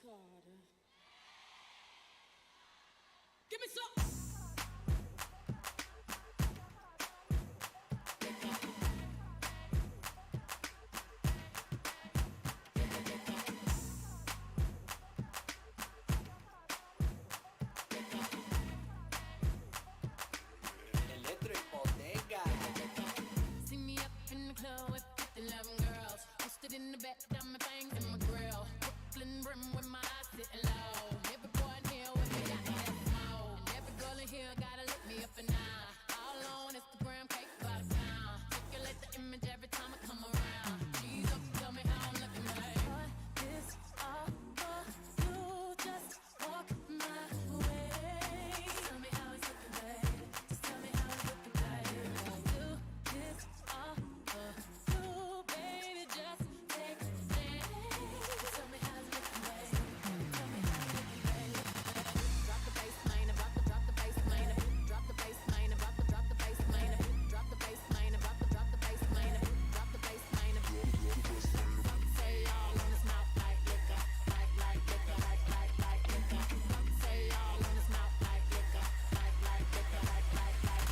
Carter. Give me some. See me up in the club with 50, 11 girls. Posted in the back, got my things in my grill. Brooklyn brim with my eyes sitting low. Every boy in here with me got that smoke. And every girl in here gotta look me up and down. All on Instagram, cake by the pound. Circulate the image every time I come around. Please don't tell me how I'm looking, babe. What this all for? You just walk my way. Tell me how it's looking, babe. Just tell me how it's looking, babe. Do this all for you, baby. Just take a stand. Tell me how it's looking, babe. Tell me how it's looking, babe. Drop the bass, man. About to drop the bass, man. Drop the bass, man. About to drop the bass, man. Drop the bass, man. About to drop the bass, man. Drop the bass, man. Say all on his mouth like liquor, like liquor, like liquor. Say all on his mouth like liquor, like liquor, like liquor.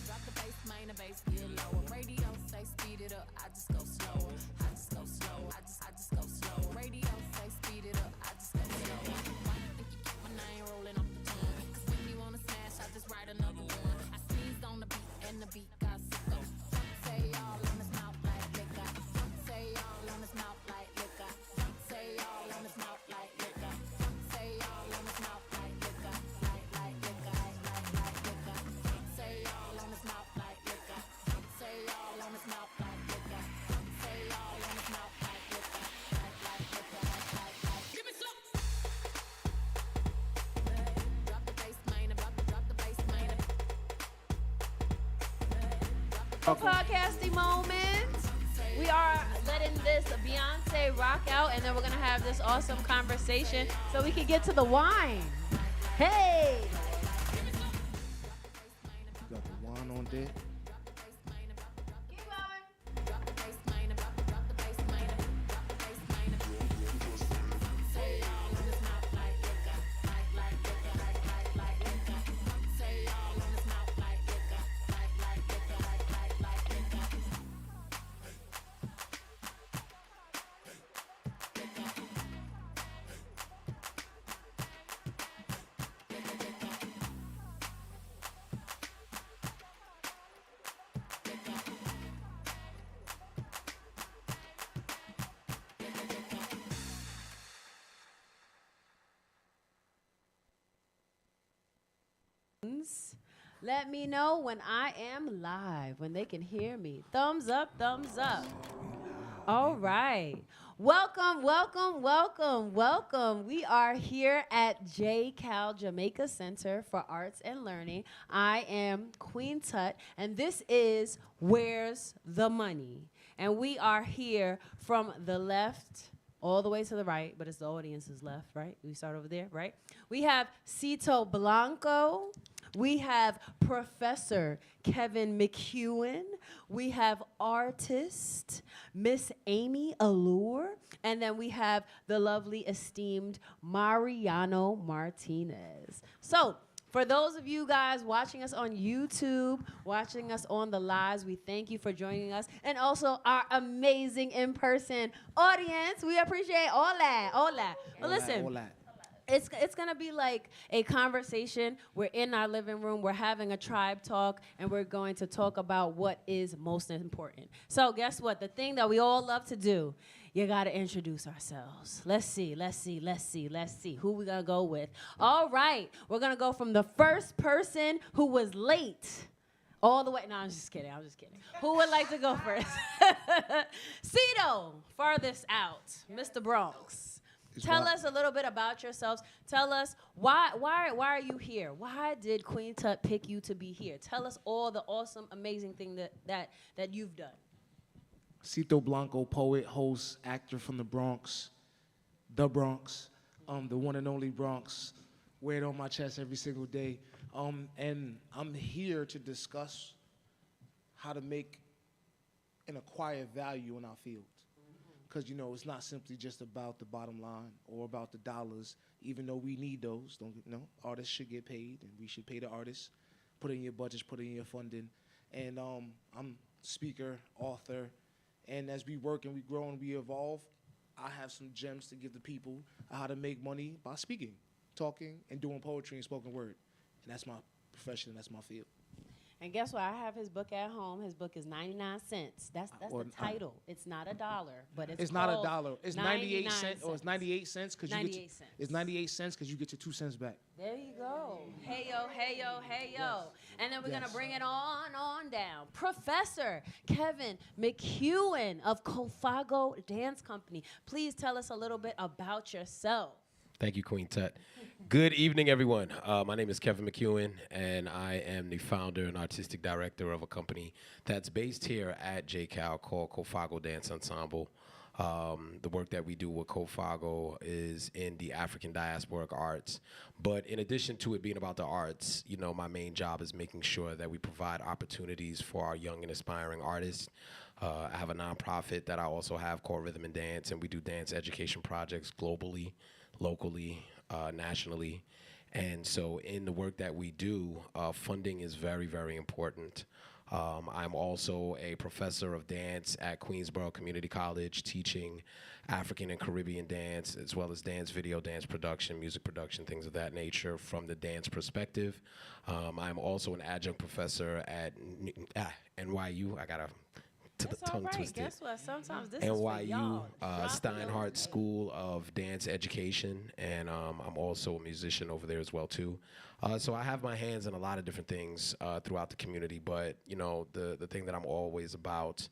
Drop the bass, man. The bass get lower. Radio say speed it up. I just go slower. I just go slower. I just go slower. Radio say speed it up. I just go slower. Why you think you keep my name rolling off the tongue? 'Cause when you wanna smash, I just write another one. I sneezed on the beat and the beat got sicker. Say all on his mouth like liquor. Say all on his mouth like liquor. Say all on his mouth like liquor. Say all on his mouth like liquor. Like liquor, like liquor. Say all on his mouth like liquor. Say all on his mouth like liquor. Say all on his mouth like liquor. Like liquor, like. Give me some. Drop the bass, man. About to drop the bass, man. Podcasting moment. We are letting this Beyonce rock out, and then we're gonna have this awesome conversation so we can get to the wine. Hey! You got the wine on deck. Keep going. Drop the bass, man. About to drop the bass, man. Drop the bass, man. Say all on his mouth like liquor. Like liquor, like liquor. Say all on his mouth like liquor. Like liquor, like liquor. Let me know when I am live, when they can hear me. Thumbs up, thumbs up. All right. Welcome, welcome, welcome, welcome. We are here at JCAL Jamaica Center for Arts and Learning. I am Queen Tut, and this is Where's the Money? And we are here from the left all the way to the right, but it's the audience's left, right? We start over there, right? We have Cito Blanco. We have Professor Kevin McEwen. We have artist Miss Amy Allure. And then we have the lovely, esteemed Mariano Martinez. So, for those of you guys watching us on YouTube, watching us on the lives, we thank you for joining us. And also our amazing in-person audience. We appreciate all that. But listen. All that. It's gonna be like a conversation. We're in our living room. We're having a tribe talk, and we're going to talk about what is most important. So guess what? The thing that we all love to do, you gotta introduce ourselves. Let's see. Who we gonna go with? All right, we're gonna go from the first person who was late all the way. No, I'm just kidding. Who would like to go first? Cito, farthest out, Mr. Bronx. Tell us a little bit about yourselves. Tell us why are you here? Why did Queen Tut pick you to be here? Tell us all the awesome, amazing thing that you've done. Cito Blanco, poet, host, actor from the Bronx, the one and only Bronx. Wear it on my chest every single day. And I'm here to discuss how to make and acquire value in our field. because, you know, it's not simply just about the bottom line or about the dollars, even though we need those. Artists should get paid, and we should pay the artists. Put in your budgets, put in your funding. And I'm speaker, author, and as we work and we grow and we evolve, I have some gems to give the people how to make money by speaking, talking, and doing poetry and spoken word. And that's my profession, that's my field. And guess what? I have his book at home. His book is 99 cents. That's the title. It's not $1, but it's not $1. It's 98 cents, or it's 98 cents because it's 98 cents because you get your 2 cents back. There you go. Hey yo, hey yo, hey yo. Yes. And then we're gonna bring it on down. Professor Kevin McEwen of Cofago Dance Company. Please tell us a little bit about yourself. Thank you, Queen Tut. Good evening, everyone. My name is Kevin McEwen, and I am the founder and artistic director of a company that's based here at JCAL called Cofago Dance Ensemble. The work that we do with Cofago is in the African diasporic arts. But in addition to it being about the arts, you know, my main job is making sure that we provide opportunities for our young and aspiring artists. I have a nonprofit that I also have called Rhythm and Dance, and we do dance education projects globally, locally, nationally. And so in the work that we do, funding is very, very important. I'm also a professor of dance at Queensborough Community College, teaching African and Caribbean dance, as well as dance video, dance production, music production, things of that nature from the dance perspective. I'm also an adjunct professor at NYU. I got to the tongue twisted. Guess what? Sometimes this NYU, is for y'all. Steinhardt School of Dance Education, and I'm also a musician over there as well too. So I have my hands in a lot of different things throughout the community, but you know, the thing that I'm always about,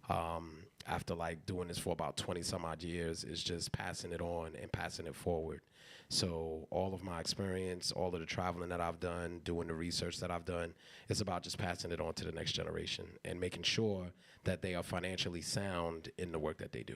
after like doing this for about 20 some odd years, is just passing it on and passing it forward. So all of my experience, all of the traveling that I've done, doing the research that I've done, it's about just passing it on to the next generation and making sure that they are financially sound in the work that they do.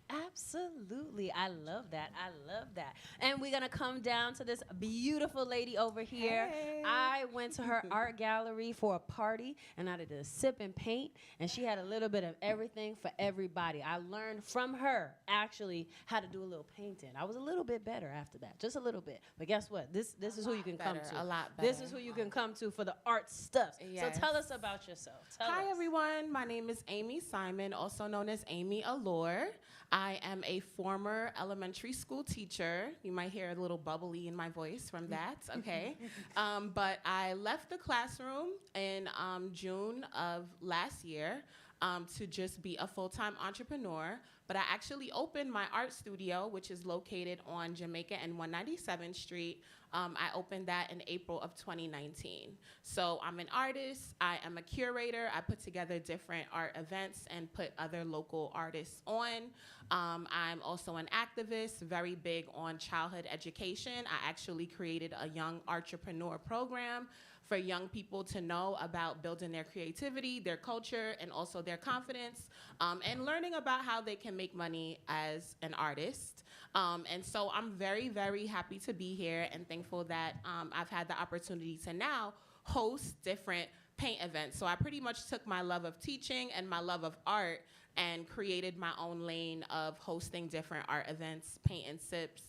Absolutely. I love that. I love that. And we're going to come down to this beautiful lady over here. Hey. I went to her art gallery for a party, and I did a sip and paint, and she had a little bit of everything for everybody. I learned from her, actually, how to do a little painting. I was a little bit better after that, just a little bit. But guess what? This is who you can come to. A lot better. This is who you can come to for the art stuff. Yes. So tell us about yourself. Hi, everyone. My name is Amy Simon, also known as Amy Allure. I am a former elementary school teacher. You might hear a little bubbly in my voice from that, okay? But I left the classroom in June of last year to just be a full-time entrepreneur. But I actually opened my art studio, which is located on Jamaica and 197th Street. I opened that in April of 2019. So I'm an artist, I am a curator, I put together different art events and put other local artists on. I'm also an activist, very big on childhood education. I actually created a young entrepreneur program for young people to know about building their creativity, their culture, and also their confidence, and learning about how they can make money as an artist. And so I'm very, very happy to be here and thankful that I've had the opportunity to now host different paint events. So I pretty much took my love of teaching and my love of art and created my own lane of hosting different art events, paint and sips,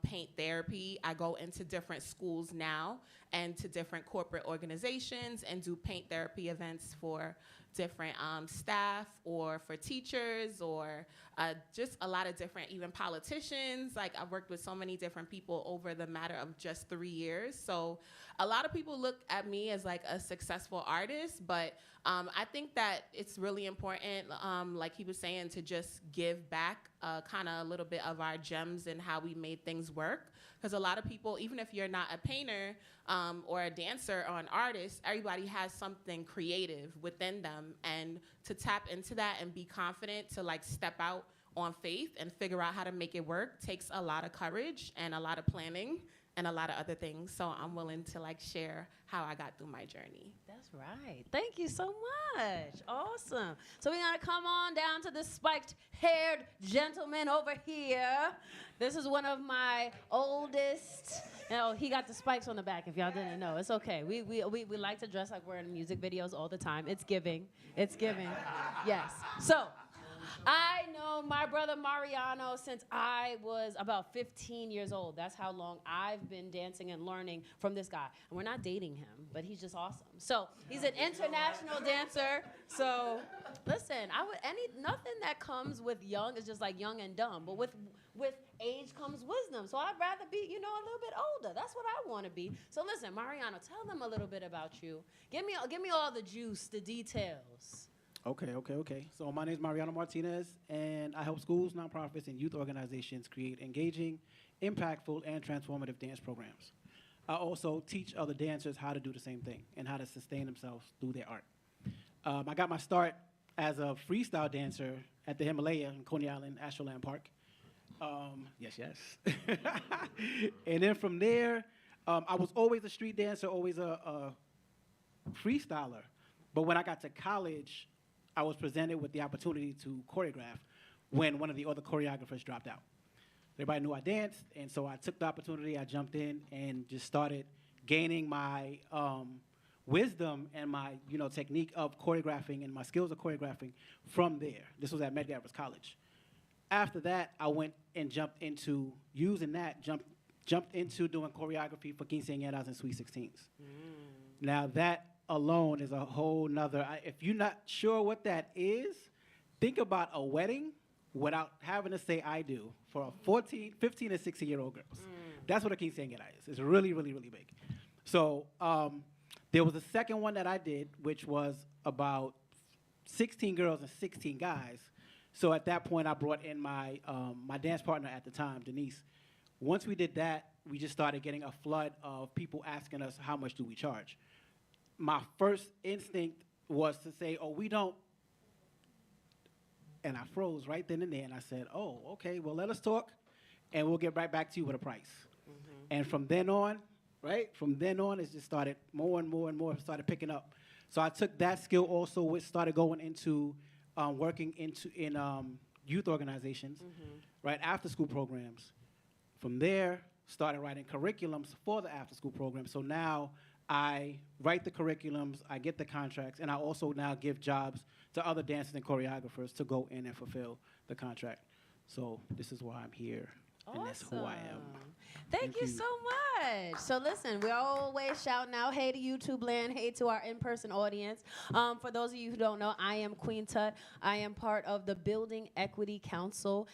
paint therapy. I go into different schools now and to different corporate organizations and do paint therapy events for different staff or for teachers or just a lot of different, even politicians. Like I've worked with so many different people over the matter of just 3 years. So a lot of people look at me as like a successful artist, but I think that it's really important, like he was saying, to just give back kind of a little bit of our gems and how we made things work. Because a lot of people, even if you're not a painter or a dancer or an artist, everybody has something creative within them. And to tap into that and be confident to like step out on faith and figure out how to make it work takes a lot of courage and a lot of planning and a lot of other things. So I'm willing to like share how I got through my journey. That's right. Thank you so much. Awesome. So we're going to come on down to the spiked-haired gentleman over here. This is one of my oldest. Oh, he got the spikes on the back, if y'all didn't know. It's okay. We like to dress like we're in music videos all the time. It's giving. It's giving. Yes. So I know my brother Mariano since I was about 15 years old. That's how long I've been dancing and learning from this guy. And we're not dating him, but he's just awesome. So he's an international dancer. So listen, nothing that comes with young is just like young and dumb. But with age comes wisdom. So I'd rather be, a little bit older. That's what I want to be. So listen, Mariano, tell them a little bit about you. Give me all the juice, the details. Okay. So my name is Mariano Martinez, and I help schools, nonprofits, and youth organizations create engaging, impactful, and transformative dance programs. I also teach other dancers how to do the same thing and how to sustain themselves through their art. I got my start as a freestyle dancer at the Himalaya in Coney Island, Astroland Park. Yes. And then from there, I was always a street dancer, always a freestyler. But when I got to college, I was presented with the opportunity to choreograph when one of the other choreographers dropped out. Everybody knew I danced, and so I took the opportunity, I jumped in, and just started gaining my wisdom and my technique of choreographing and my skills of choreographing from there. This was at Medgar Evers College. After that, I went and jumped into doing choreography for quinceañeras and sweet 16s. Now that alone is a whole nother, if you're not sure what that is, think about a wedding without having to say I do for a 14, 15, and 16-year-old girls. That's what a quinceañera is. It's really, really, really big. So there was a second one that I did, which was about 16 girls and 16 guys. So at that point, I brought in my dance partner at the time, Denise. Once we did that, we just started getting a flood of people asking us, how much do we charge? My first instinct was to say, oh, we don't. And I froze right then and there, and I said, oh, okay, well, let us talk, and we'll get right back to you with a price. And from then on, it just started more and more started picking up. So I took that skill also, which started going into working in youth organizations, right, after-school programs. From there, started writing curriculums for the after-school program. So now I write the curriculums, I get the contracts, and I also now give jobs to other dancers and choreographers to go in and fulfill the contract. So this is why I'm here, and that's who I am. Thank you so much. So listen, we're always shouting out, hey to YouTube land, hey to our in-person audience. For those of you who don't know, I am Queen Tut. I am part of the Building Equity Council.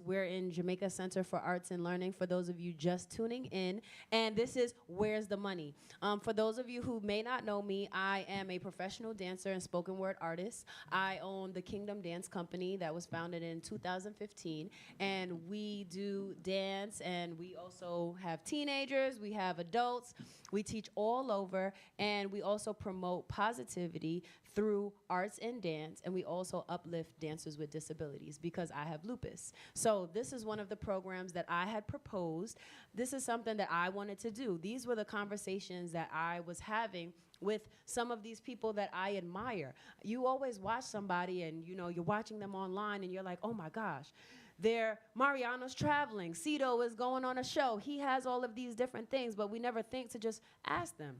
We're in Jamaica Center for Arts and Learning, for those of you just tuning in. And this is Where's the Money? For those of you who may not know me, I am a professional dancer and spoken word artist. I own the Kingdom Dance Company that was founded in 2015. And we do dance, and we also have teenagers, we have adults, we teach all over, and we also promote positivity through arts and dance, and we also uplift dancers with disabilities because I have lupus. So this is one of the programs that I had proposed. This is something that I wanted to do. These were the conversations that I was having with some of these people that I admire. You always watch somebody and you're watching them online and you're like, oh my gosh, Mariano's traveling. Cito is going on a show. He has all of these different things, but we never think to just ask them.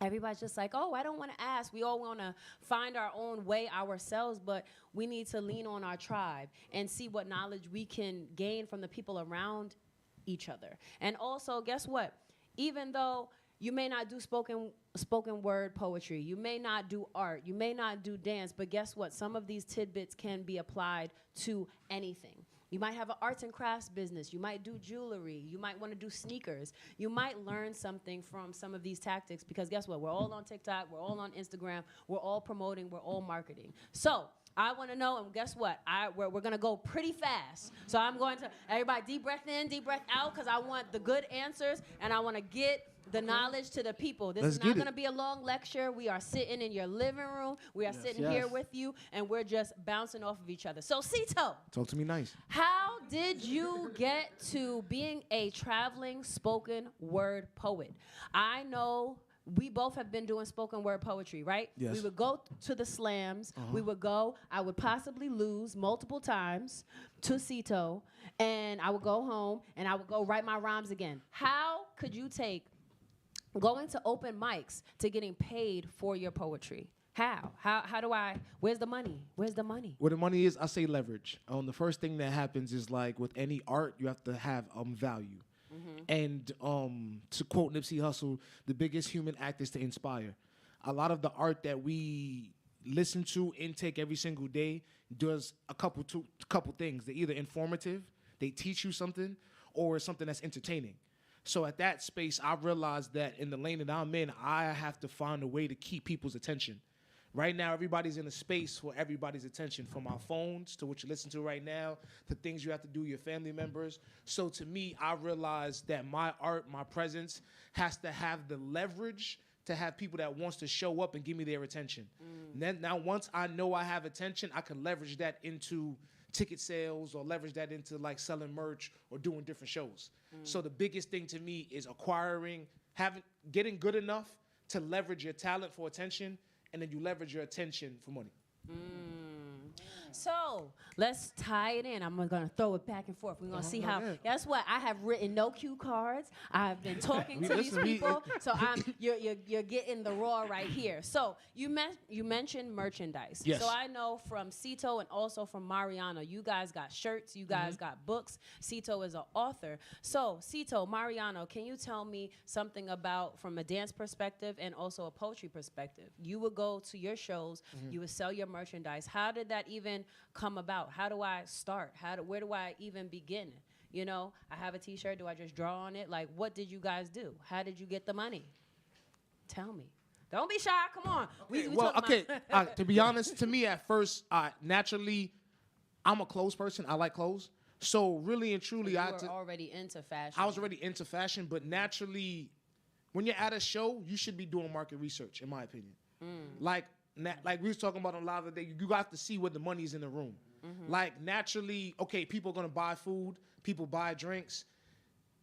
Everybody's just like, oh, I don't want to ask. We all want to find our own way ourselves, but we need to lean on our tribe and see what knowledge we can gain from the people around each other. And also, guess what? Even though you may not do spoken word poetry, you may not do art, you may not do dance, but guess what? Some of these tidbits can be applied to anything. You might have an arts and crafts business. You might do jewelry. You might want to do sneakers. You might learn something from some of these tactics because guess what? We're all on TikTok. We're all on Instagram. We're all promoting. We're all marketing. So I want to know, and guess what? We're going to go pretty fast. So I'm going to, everybody deep breath in, deep breath out, because I want the good answers, and I want to get the knowledge to the people. This is not going to be a long lecture. We are sitting in your living room. We are sitting here with you, and we're just bouncing off of each other. So, Cito. Talk to me nice. How did you get to being a traveling spoken word poet? I know we both have been doing spoken word poetry, right? Yes. We would go to the slams. We would go. I would possibly lose multiple times to Cito, and I would go home, and I would go write my rhymes again. How could you take going to open mics to getting paid for your poetry? How do I, where's the money? Where's the money? Where the money is, I say leverage. The first thing that happens is like with any art, you have to have value. And to quote Nipsey Hussle, the biggest human act is to inspire. A lot of the art that we listen to, intake every single day, does a couple things. They're either informative, they teach you something, or something that's entertaining. So at that space, I realized that in the lane that I'm in, I have to find a way to keep people's attention. Right now, everybody's in a space for everybody's attention, from our phones to what you listen to right now, to things you have to do with your family members. So to me, I realized that my art, my presence, has to have the leverage to have people that wants to show up and give me their attention. Then, now, once I know I have attention, I can leverage that into ticket sales or leverage that into like selling merch or doing different shows. So the biggest thing to me is getting good enough to leverage your talent for attention, and then you leverage your attention for money. So let's tie it in. I'm gonna throw it back and forth. We're gonna see how. Guess what? I have written no cue cards. I've been talking to these people, so you're getting the raw right here. So you mentioned merchandise. Yes. So I know from Cito and also from Mariano, you guys got shirts. You guys got books. Cito is an author. So Cito, Mariano, can you tell me something about from a dance perspective and also a poetry perspective? You would go to your shows. You would sell your merchandise. How did that even come about? How do I start? Where do I even begin? You know, I have a T-shirt. Do I just draw on it? Like, what did you guys do? How did you get the money? Tell me. Don't be shy. Come on. To be honest, to me at first, naturally, I'm a clothes person. I like clothes. So really and truly, I was already into fashion. I was already into fashion, but naturally, when you're at a show, you should be doing market research, in my opinion. Like we was talking about a lot of the day, you got to see where the money is in the room. Like naturally, okay, people are gonna buy food, people buy drinks.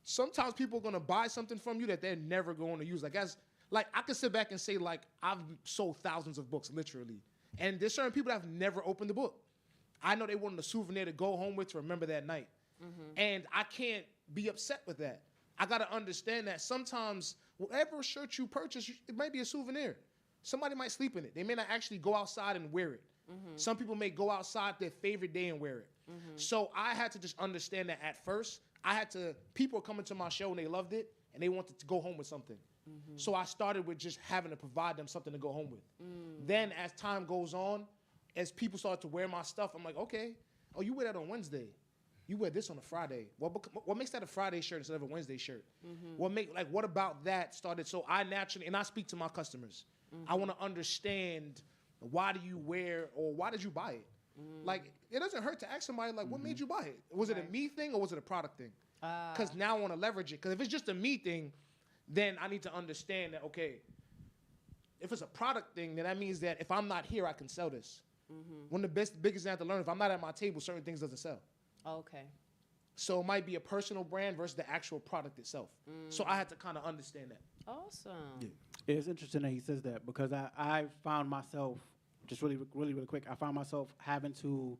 Sometimes people are gonna buy something from you that they're never going to use. Like I could sit back and say, like, I've sold thousands of books, literally. And there's certain people that have never opened the book. I know they wanted a souvenir to go home with to remember that night. And I can't be upset with that. I gotta understand that sometimes whatever shirt you purchase, it might be a souvenir. Somebody might sleep in it. They may not actually go outside and wear it. Some people may go outside their favorite day and wear it. So I had to just understand that at first. People are coming to my show and they loved it and they wanted to go home with something. So I started with just having to provide them something to go home with. Then as time goes on, as people start to wear my stuff, I'm like, okay, oh, you wear that on Wednesday. You wear this on a Friday. What makes that a Friday shirt instead of a Wednesday shirt? What about that started? So I naturally, and I speak to my customers. I want to understand, why do you wear, or why did you buy it? Like, it doesn't hurt to ask somebody, like, what made you buy it? Was it a me thing or was it a product thing? Because now I want to leverage it. Because if it's just a me thing, then I need to understand that, okay, if it's a product thing, then that means that if I'm not here, I can sell this. One of the biggest things I have to learn, if I'm not at my table, certain things doesn't sell. Okay. So it might be a personal brand versus the actual product itself. So I had to kind of understand that. Awesome. Yeah. It's interesting that he says that because I found myself, just really quick, I found myself having to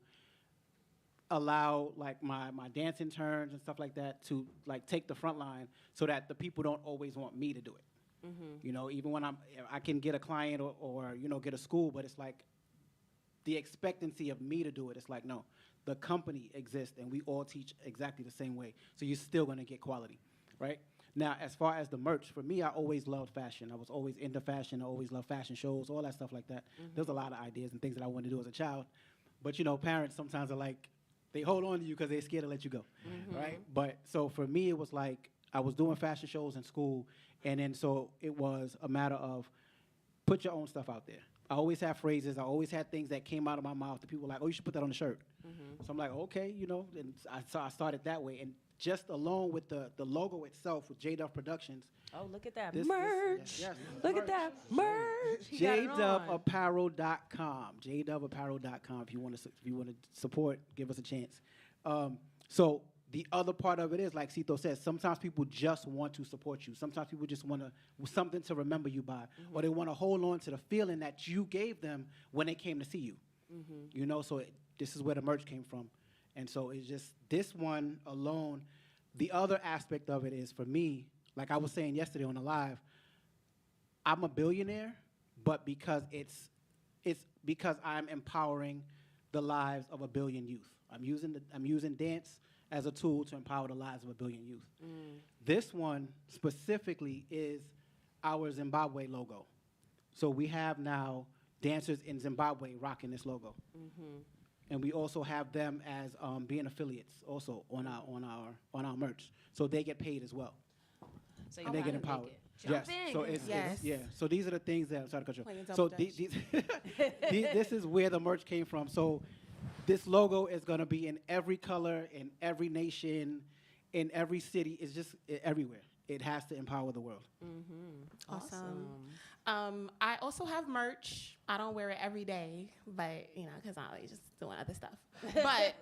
allow like my dance interns and stuff like that to like take the front line so that the people don't always want me to do it. You know, even when I can get a client or you know, get a school, but it's like the expectancy of me to do it. It's like, no, the company exists and we all teach exactly the same way. So you're still gonna get quality, right? Now, as far as the merch, for me, I always loved fashion. I was always into fashion. I always loved fashion shows, all that stuff like that. There's a lot of ideas and things that I wanted to do as a child. But, you know, parents sometimes are like, they hold on to you because they're scared to let you go, right? But so for me, it was like I was doing fashion shows in school, and then so it was a matter of put your own stuff out there. I always had phrases. I always had things that came out of my mouth that people were like, oh, you should put that on the shirt. So I'm like, okay, you know, and I started that way. And just along with the logo itself with J Dove Productions. Oh, look at that Merch. yes, look at that merch. JDoveApparel.com. JDoveApparel.com. If you want to support, give us a chance. So the other part of it is, like Cito says, sometimes people just want to support you. Sometimes people just want something to remember you by, or they want to hold on to the feeling that you gave them when they came to see you. You know, so this is where the merch came from. And so it's just this one alone. The other aspect of it is, for me, like I was saying yesterday on the live, I'm a billionaire, but because it's it's because I'm empowering the lives of 1 billion youth. I'm using dance as a tool to empower the lives of 1 billion youth. This one specifically is our Zimbabwe logo. So we have now dancers in Zimbabwe rocking this logo, and we also have them as being affiliates also on our merch. So they get paid as well. So And they get gotta make empowered. it. Jump Yes. in. So it's Yes. yeah. So these are the things that I'm sorry to cut you. Playing So double dutch. this is where the merch came from. So this logo is gonna be in every color, in every nation, in every city. It's just everywhere. It has to empower the world. Awesome. I also have merch. I don't wear it every day, but because I'm just doing other stuff. But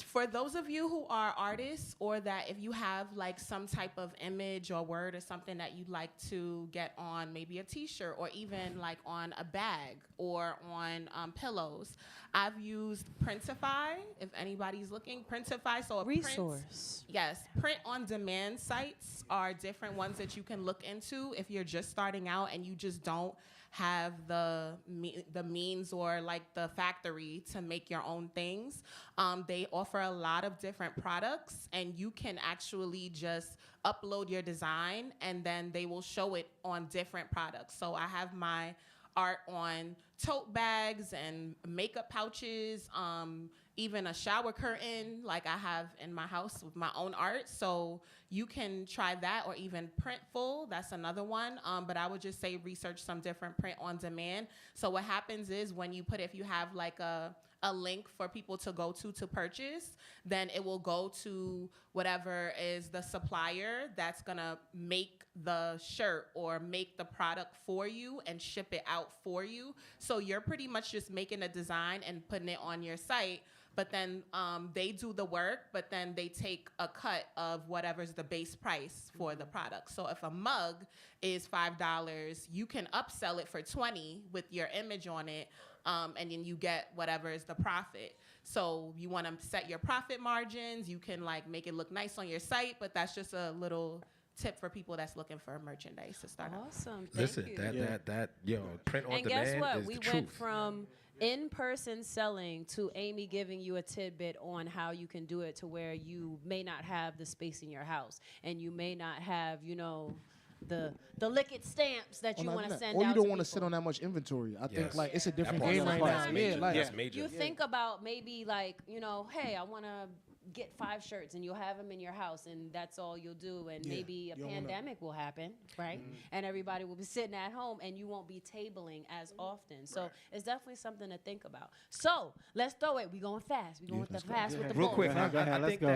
for those of you who are artists, or that if you have like some type of image or word or something that you'd like to get on maybe a T-shirt or even like on a bag or on pillows, I've used Printify. If anybody's looking, Printify. So a Resource. Yes, print-on-demand sites are different ones that you can look into if you're just starting out and you just don't have the means or like the factory to make your own things. They offer a lot of different products, and you can actually just upload your design and then they will show it on different products. So I have my art on tote bags and makeup pouches, even a shower curtain like I have in my house with my own art. So you can try that, or even Printful, that's another one. But I would just say research some different print on demand. So what happens is when you if you have like a link for people to go to purchase, then it will go to whatever is the supplier that's gonna make the shirt or make the product for you and ship it out for you. So you're pretty much just making a design and putting it on your site, but then they do the work, but then they take a cut of whatever's the base price for the product. So if a mug is $5, you can upsell it for $20 with your image on it, and then you get whatever is the profit. So you want to set your profit margins. You can like make it look nice on your site, but that's just a little tip for people that's looking for merchandise to start out. Awesome. Thank Listen, you. that print on And demand guess what? is We the went truth. from in-person selling to Amy giving you a tidbit on how you can do it to where you may not have the space in your house, and you may not have, the liquid stamps that you want to send out. Or you don't want to sit on that much inventory. I think Yes. like it's a different That game part- right that's now. major. Yeah, like That's major. You think about maybe like, hey, I want to get 5 shirts, and you'll have them in your house, and that's all you'll do. And Yeah. maybe a You don't wanna- pandemic will happen, right? And everybody will be sitting at home, and you won't be tabling as often. So it's definitely something to think about. So let's throw it. We going fast. We going with the fast with the Real bull. quick, Go ahead, I let's think go.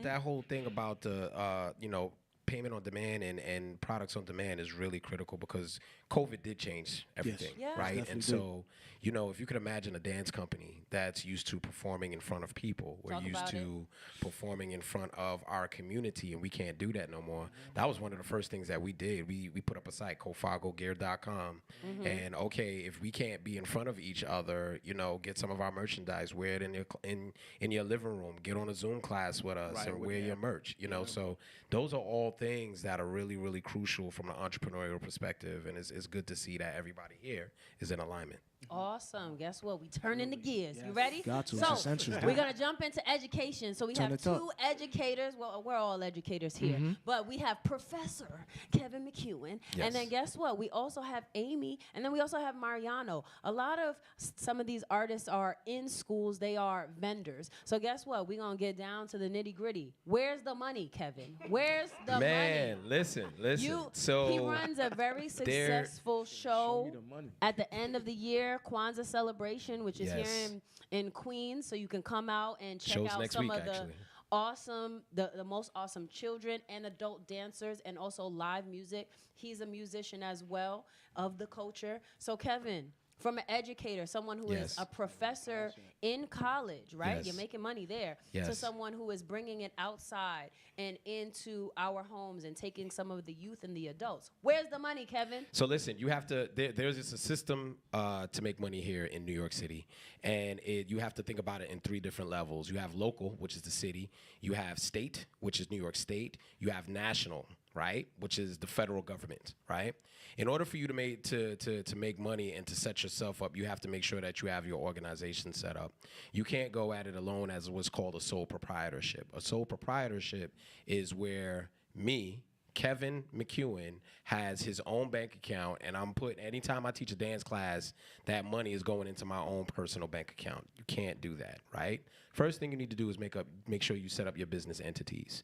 that whole thing about the payment on demand and products on demand is really critical, because COVID did change everything, Yes. right? Definitely And did. so, if you could imagine a dance company that's used to performing in front of people, we're Talk used about to performing in front of our community, and we can't do that no more. That was one of the first things that we did. We put up a site, cofagogear.com, and if we can't be in front of each other, get some of our merchandise, wear it in your living room, get on a Zoom class with us, and wear your merch. So those are all things that are really, really crucial from an entrepreneurial perspective, and it's good to see that everybody here is in alignment. Awesome. Guess what? We turning the gears. You ready? Got to. It's So essential. we're gonna jump into education. So we Turn have it up. 2 educators. Well, we're all educators here, but we have Professor Kevin McEwen, Yes. and then guess what? We also have Amy, and then we also have Mariano. A lot of some of these artists are in schools. They are vendors. So guess what? We're gonna get down to the nitty gritty. Where's the money, Kevin? Where's the money? Listen. He runs a very successful show me the money. at the end of the year, Kwanzaa celebration, which is Yes. here in Queens. So you can come out and check Shows out next some week, of the actually. the most awesome children and adult dancers, and also live music. He's a musician as well of the culture. So Kevin, from an educator, someone who is Yes. a professor in college, right? Yes. You're making money there. To Yes. someone who is bringing it outside and into our homes and taking some of the youth and the adults. Where's the money, Kevin? So listen, you have to. There's just a system to make money here in New York City, and you have to think about it in 3 different levels. You have local, which is the city. You have state, which is New York State. You have national, right, which is the federal government, right? In order for you to make money and to set yourself up, you have to make sure that you have your organization set up. You can't go at it alone as what's called a sole proprietorship. A sole proprietorship is where me, Kevin McEwen, has his own bank account, and anytime I teach a dance class, that money is going into my own personal bank account. You can't do that, right? First thing you need to do is make sure you set up your business entities.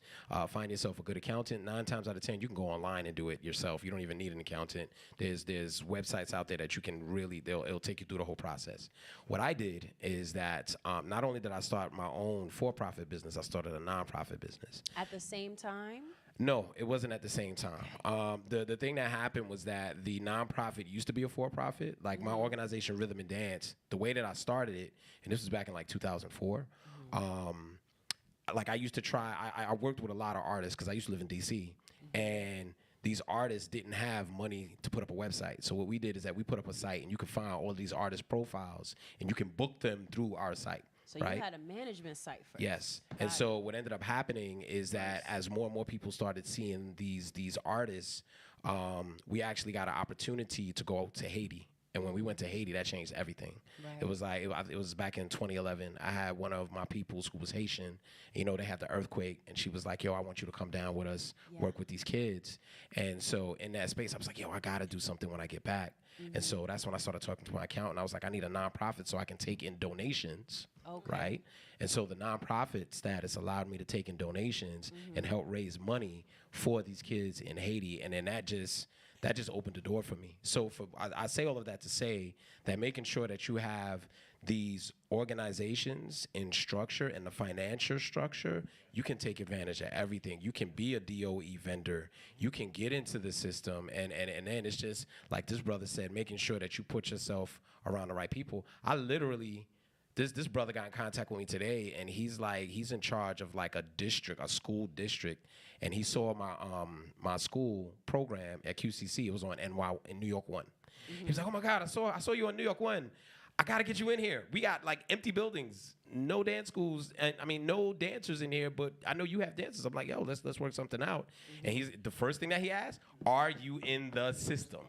Find yourself a good accountant. 9 times out of 10, you can go online and do it yourself. You don't even need an accountant. There's websites out there that you can it'll take you through the whole process. What I did is that not only did I start my own for-profit business, I started a nonprofit business. At the same time? No, it wasn't at the same time. The thing that happened was that the nonprofit used to be a for-profit. Like my organization, Rhythm and Dance, the way that I started it, and this was back in like 2004, like I used to I worked with a lot of artists because I used to live in D.C., and these artists didn't have money to put up a website. So what we did is that we put up a site, and you can find all of these artist profiles, and you can book them through our site. So right? you had a management site first. Yes. Got And it. so what ended up happening is that as more and more people started seeing these artists, we actually got an opportunity to go to Haiti. And when we went to Haiti, that changed everything. Right. It was like, it was back in 2011. I had one of my peoples who was Haitian. You know, they had the earthquake, and she was like, yo, I want you to come down with us, work with these kids. And so in that space, I was like, yo, I got to do something when I get back. And so that's when I started talking to my accountant. I was like, I need a nonprofit so I can take in donations, right? And so the nonprofit status allowed me to take in donations and help raise money for these kids in Haiti. And then that just opened the door for me. So I say all of that to say that making sure that you have these organizations in structure and the financial structure, you can take advantage of everything. You can be a DOE vendor. You can get into the system. And then it's just, like this brother said, making sure that you put yourself around the right people. I literally, this brother got in contact with me today, and he's in charge of like a school district. And he saw my school program at QCC. It was on in New York 1. He was like, oh my God, I saw you on New York 1. I gotta get you in here. We got like empty buildings, no dance schools, and I mean no dancers in here. But I know you have dancers. I'm like, yo, let's work something out. And the first thing that he asked, are you in the system?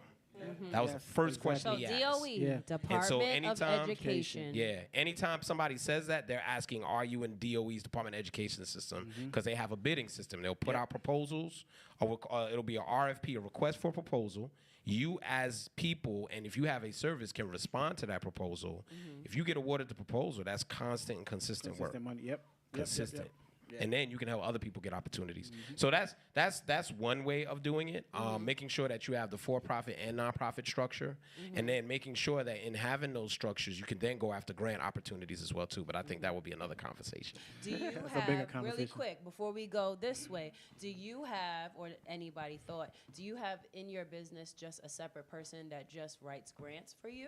That was the first question So he asked. DOE, Department of Education. Yeah. Anytime somebody says that, they're asking, are you in DOE's Department of Education system? Because they have a bidding system. They'll put out proposals. It'll be a RFP, a request for proposal. You as people, and if you have a service, can respond to that proposal. If you get awarded the proposal, that's constant and consistent work. Money. Yep. Consistent. Yep. And then you can help other people get opportunities. So that's one way of doing it. Making sure that you have the for-profit and nonprofit structure, and then making sure that in having those structures, you can then go after grant opportunities as well too. But I think that would be another conversation. Do you bigger have, really conversation. quick, before we go this way, do you have, or anybody thought, do you have in your business just a separate person that just writes grants for you?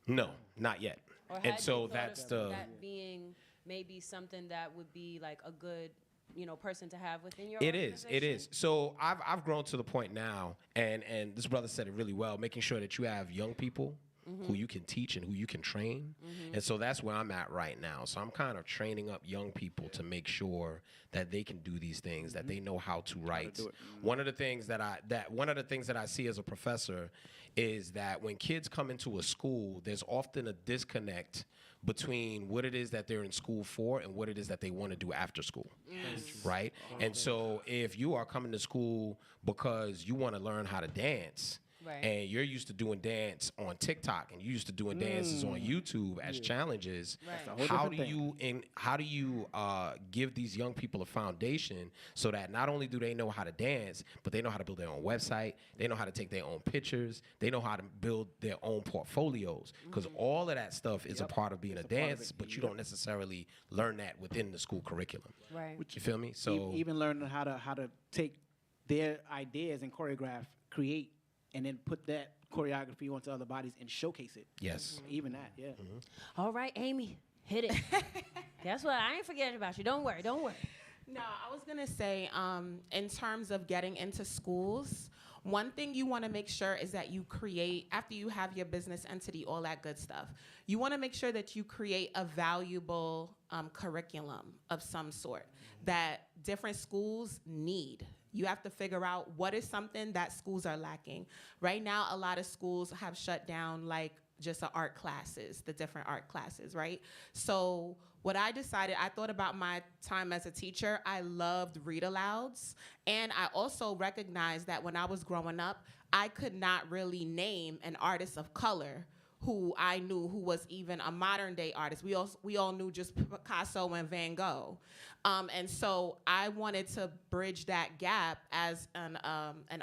No, not yet. Or And had so you thought that's of that being maybe something that would be like a good, person to have within your organization? It is. So I've grown to the point now, and this brother said it really well, making sure that you have young people who you can teach and who you can train. And so that's where I'm at right now. So I'm kind of training up young people to make sure that they can do these things, that they know how to write. One of the things that I see as a professor is that when kids come into a school, there's often a disconnect between what it is that they're in school for and what it is that they want to do after school, right? And so if you are coming to school because you want to learn how to dance, Right. and you're used to doing dance on TikTok and you're used to doing dances on YouTube as challenges, Right. how do you give these young people a foundation so that not only do they know how to dance, but they know how to build their own website, they know how to take their own pictures, they know how to build their own portfolios, because all of that stuff is a part of being a dance, but you don't necessarily learn that within the school curriculum. Right. You feel me? So Even learning how to take their ideas and create, and then put that choreography onto other bodies and showcase it. yes. Even that, yeah. All right, Amy, hit it. Guess what? I ain't forgetting about you. Don't worry. No, I was going to say, in terms of getting into schools, one thing you want to make sure is that you create, after you have your business entity, all that good stuff, you want to make sure that you create a valuable curriculum of some sort that different schools need. You have to figure out what is something that schools are lacking. Right now, a lot of schools have shut down like just the art classes, the different art classes, right? So what I decided, I thought about my time as a teacher. I loved read-alouds. And I also recognized that when I was growing up, I could not really name an artist of color who I knew who was even a modern day artist. We all knew just Picasso and Van Gogh. And so I wanted to bridge that gap as an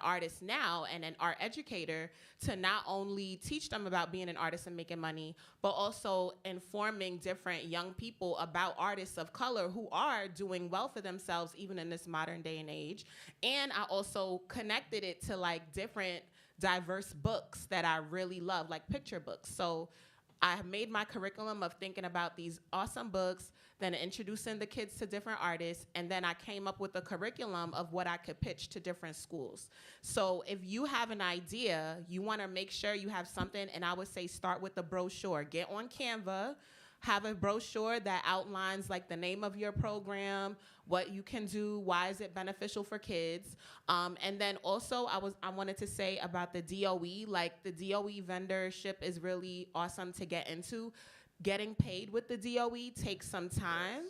artist now and an art educator to not only teach them about being an artist and making money, but also informing different young people about artists of color who are doing well for themselves even in this modern day and age. And I also connected it to like different diverse books that I really love, like picture books. So I have made my curriculum of thinking about these awesome books, then introducing the kids to different artists, and then I came up with a curriculum of what I could pitch to different schools. So if you have an idea, you want to make sure you have something, and I would say start with the brochure. Get on Canva, have a brochure that outlines like the name of your program, what you can do, why is it beneficial for kids. And then also I wanted to say about the DOE, like the DOE vendorship is really awesome to get into. Getting paid with the DOE takes some time.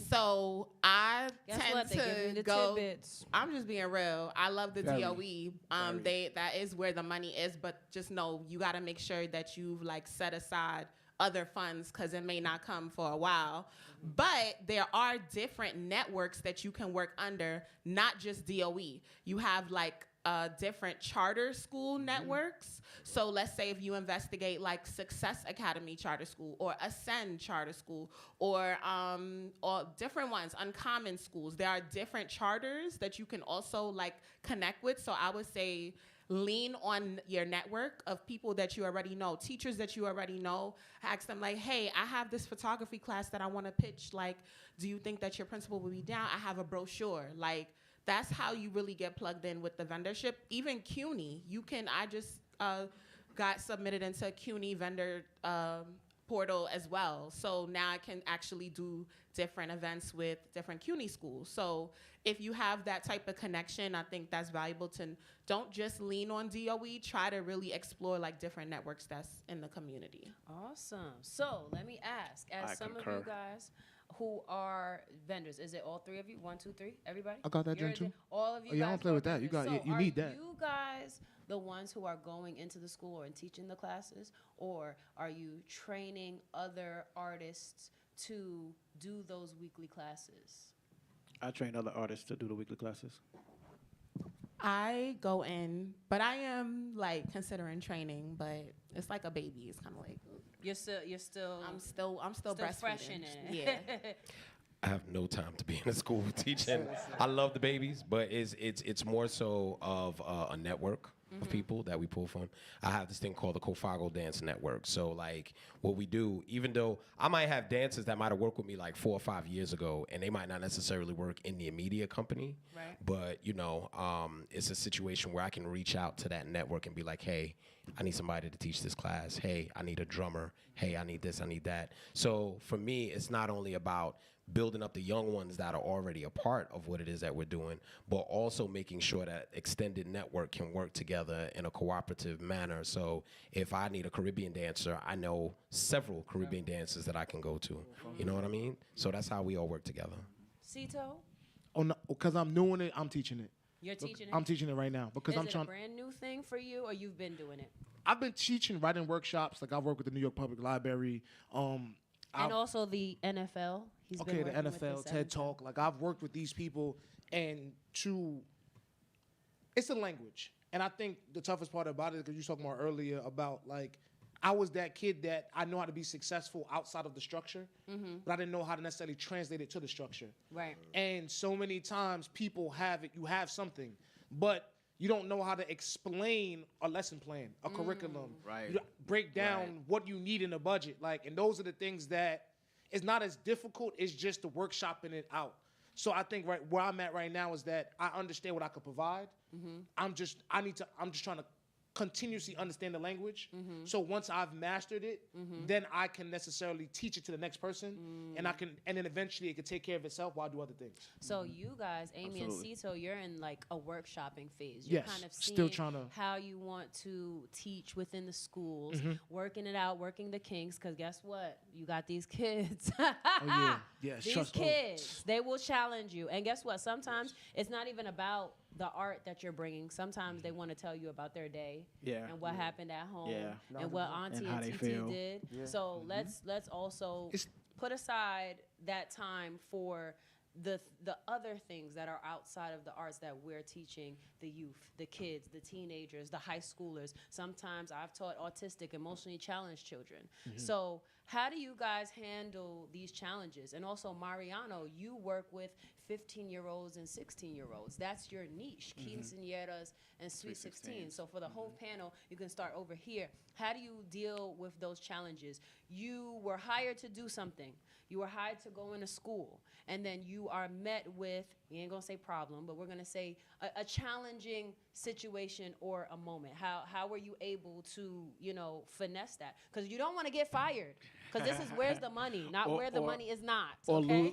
So I Guess tend what? They give me to the go. tidbits. I'm just being real. I love the Very. DOE. That is where the money is, but just know you got to make sure that you've like set aside other funds because it may not come for a while. But there are different networks that you can work under, not just DOE. You have like different charter school networks. So let's say if you investigate like Success Academy Charter School or Ascend Charter School or different ones, Uncommon Schools. There are different charters that you can also like connect with. So I would say lean on your network of people that you already know, teachers that you already know. Ask them like, hey, I have this photography class that I want to pitch. Like, do you think that your principal will be down? I have a brochure. Like, that's how you really get plugged in with the vendorship. Even CUNY, I just got submitted into CUNY vendor portal as well. So now I can actually do different events with different CUNY schools. So if you have that type of connection, I think that's valuable to don't just lean on DOE, try to really explore like different networks that's in the community. Awesome. So let me ask, as I some concur. of you guys who are vendors, is it all three of you? 1, 2, 3, everybody? I got that, You're Jen, too. all of you Oh, yeah, I guys don't play are with that. You vendors. got- So you need that. Are you guys the ones who are going into the school and teaching the classes, or are you training other artists to do those weekly classes? I train other artists to do the weekly classes. I go in, but I am like considering training, but it's like a baby. It's kind of like You're still I'm still breastfeeding. fresh in it. Yeah. I have no time to be in a school teaching. I love the babies, but it's more so of a network of people that we pull from. I have this thing called the Cofago Dance Network. So like what we do, even though I might have dancers that might have worked with me like 4 or 5 years ago, and they might not necessarily work in the immediate company, Right. but you know, it's a situation where I can reach out to that network and be like, hey, I need somebody to teach this class. Hey, I need a drummer. Hey, I need this, I need that. So for me, it's not only about building up the young ones that are already a part of what it is that we're doing, but also making sure that extended network can work together in a cooperative manner. So if I need a Caribbean dancer, I know several Caribbean dancers that I can go to. You know what I mean? So that's how we all work together. Cito, Oh no, because I'm doing it, I'm teaching it. you're teaching it? I'm teaching it right now because Is I'm it trying. a brand new thing for you, or you've been doing it? I've been teaching writing workshops. Like I work with the New York Public Library. And also the NFL. He's been Okay, the working with NFL, this TED NFL. Talk. Like I've worked with these people, and it's a language. And I think the toughest part about it, because you were talking about earlier about like, I was that kid that I know how to be successful outside of the structure, but I didn't know how to necessarily translate it to the structure. Right. And so many times people have it, you have something, but you don't know how to explain a lesson plan, a curriculum. Right. You break down what you need in a budget. Like, and those are the things that it's not as difficult, it's just the workshopping it out. So I think right where I'm at right now is that I understand what I could provide. I'm just trying to continuously understand the language. So once I've mastered it, then I can necessarily teach it to the next person, and then eventually it can take care of itself while I do other things. So you guys, Amy and Cito, you're in like a workshopping phase. You're Yes, kind of still seeing tryna- how you want to teach within the schools, working it out, working the kinks. Because guess what? You got these kids. Oh yeah, yeah. These kids, they will challenge you. And guess what? Sometimes it's not even about the art that you're bringing. Sometimes they want to tell you about their day and what happened at home and what Auntie And how and they TT feel. did. So let's also put aside that time for the other things that are outside of the arts that we're teaching the youth, the kids, the teenagers, the high schoolers. Sometimes I've taught autistic, emotionally challenged children. So how do you guys handle these challenges? And also, Mariano, you work with 15-year-olds and 16-year-olds. That's your niche, quinceañeras and sweet 16. So for the whole panel, you can start over here. How do you deal with those challenges? You were hired to do something. You were hired to go into school, and then you are met with, we ain't gonna say problem, but we're gonna say a challenging situation or a moment. How were you able to, finesse that? Because you don't want to get fired, because this is where's the money, not where the money is not. Or Okay?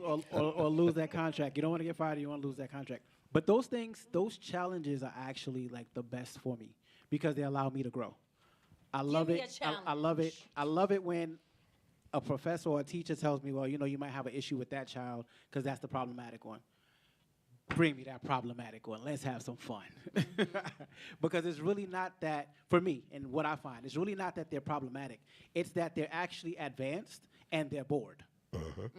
lose that contract. You don't want to get fired. You want to lose that contract. But those things, those challenges are actually like the best for me because they allow me to grow. I love me it. a I love it. I love it when a professor or a teacher tells me, well, you might have an issue with that child because that's the problematic one. Bring me that problematic one. Let's have some fun. Because it's really not that, for me, and what I find, it's really not that they're problematic. It's that they're actually advanced and they're bored.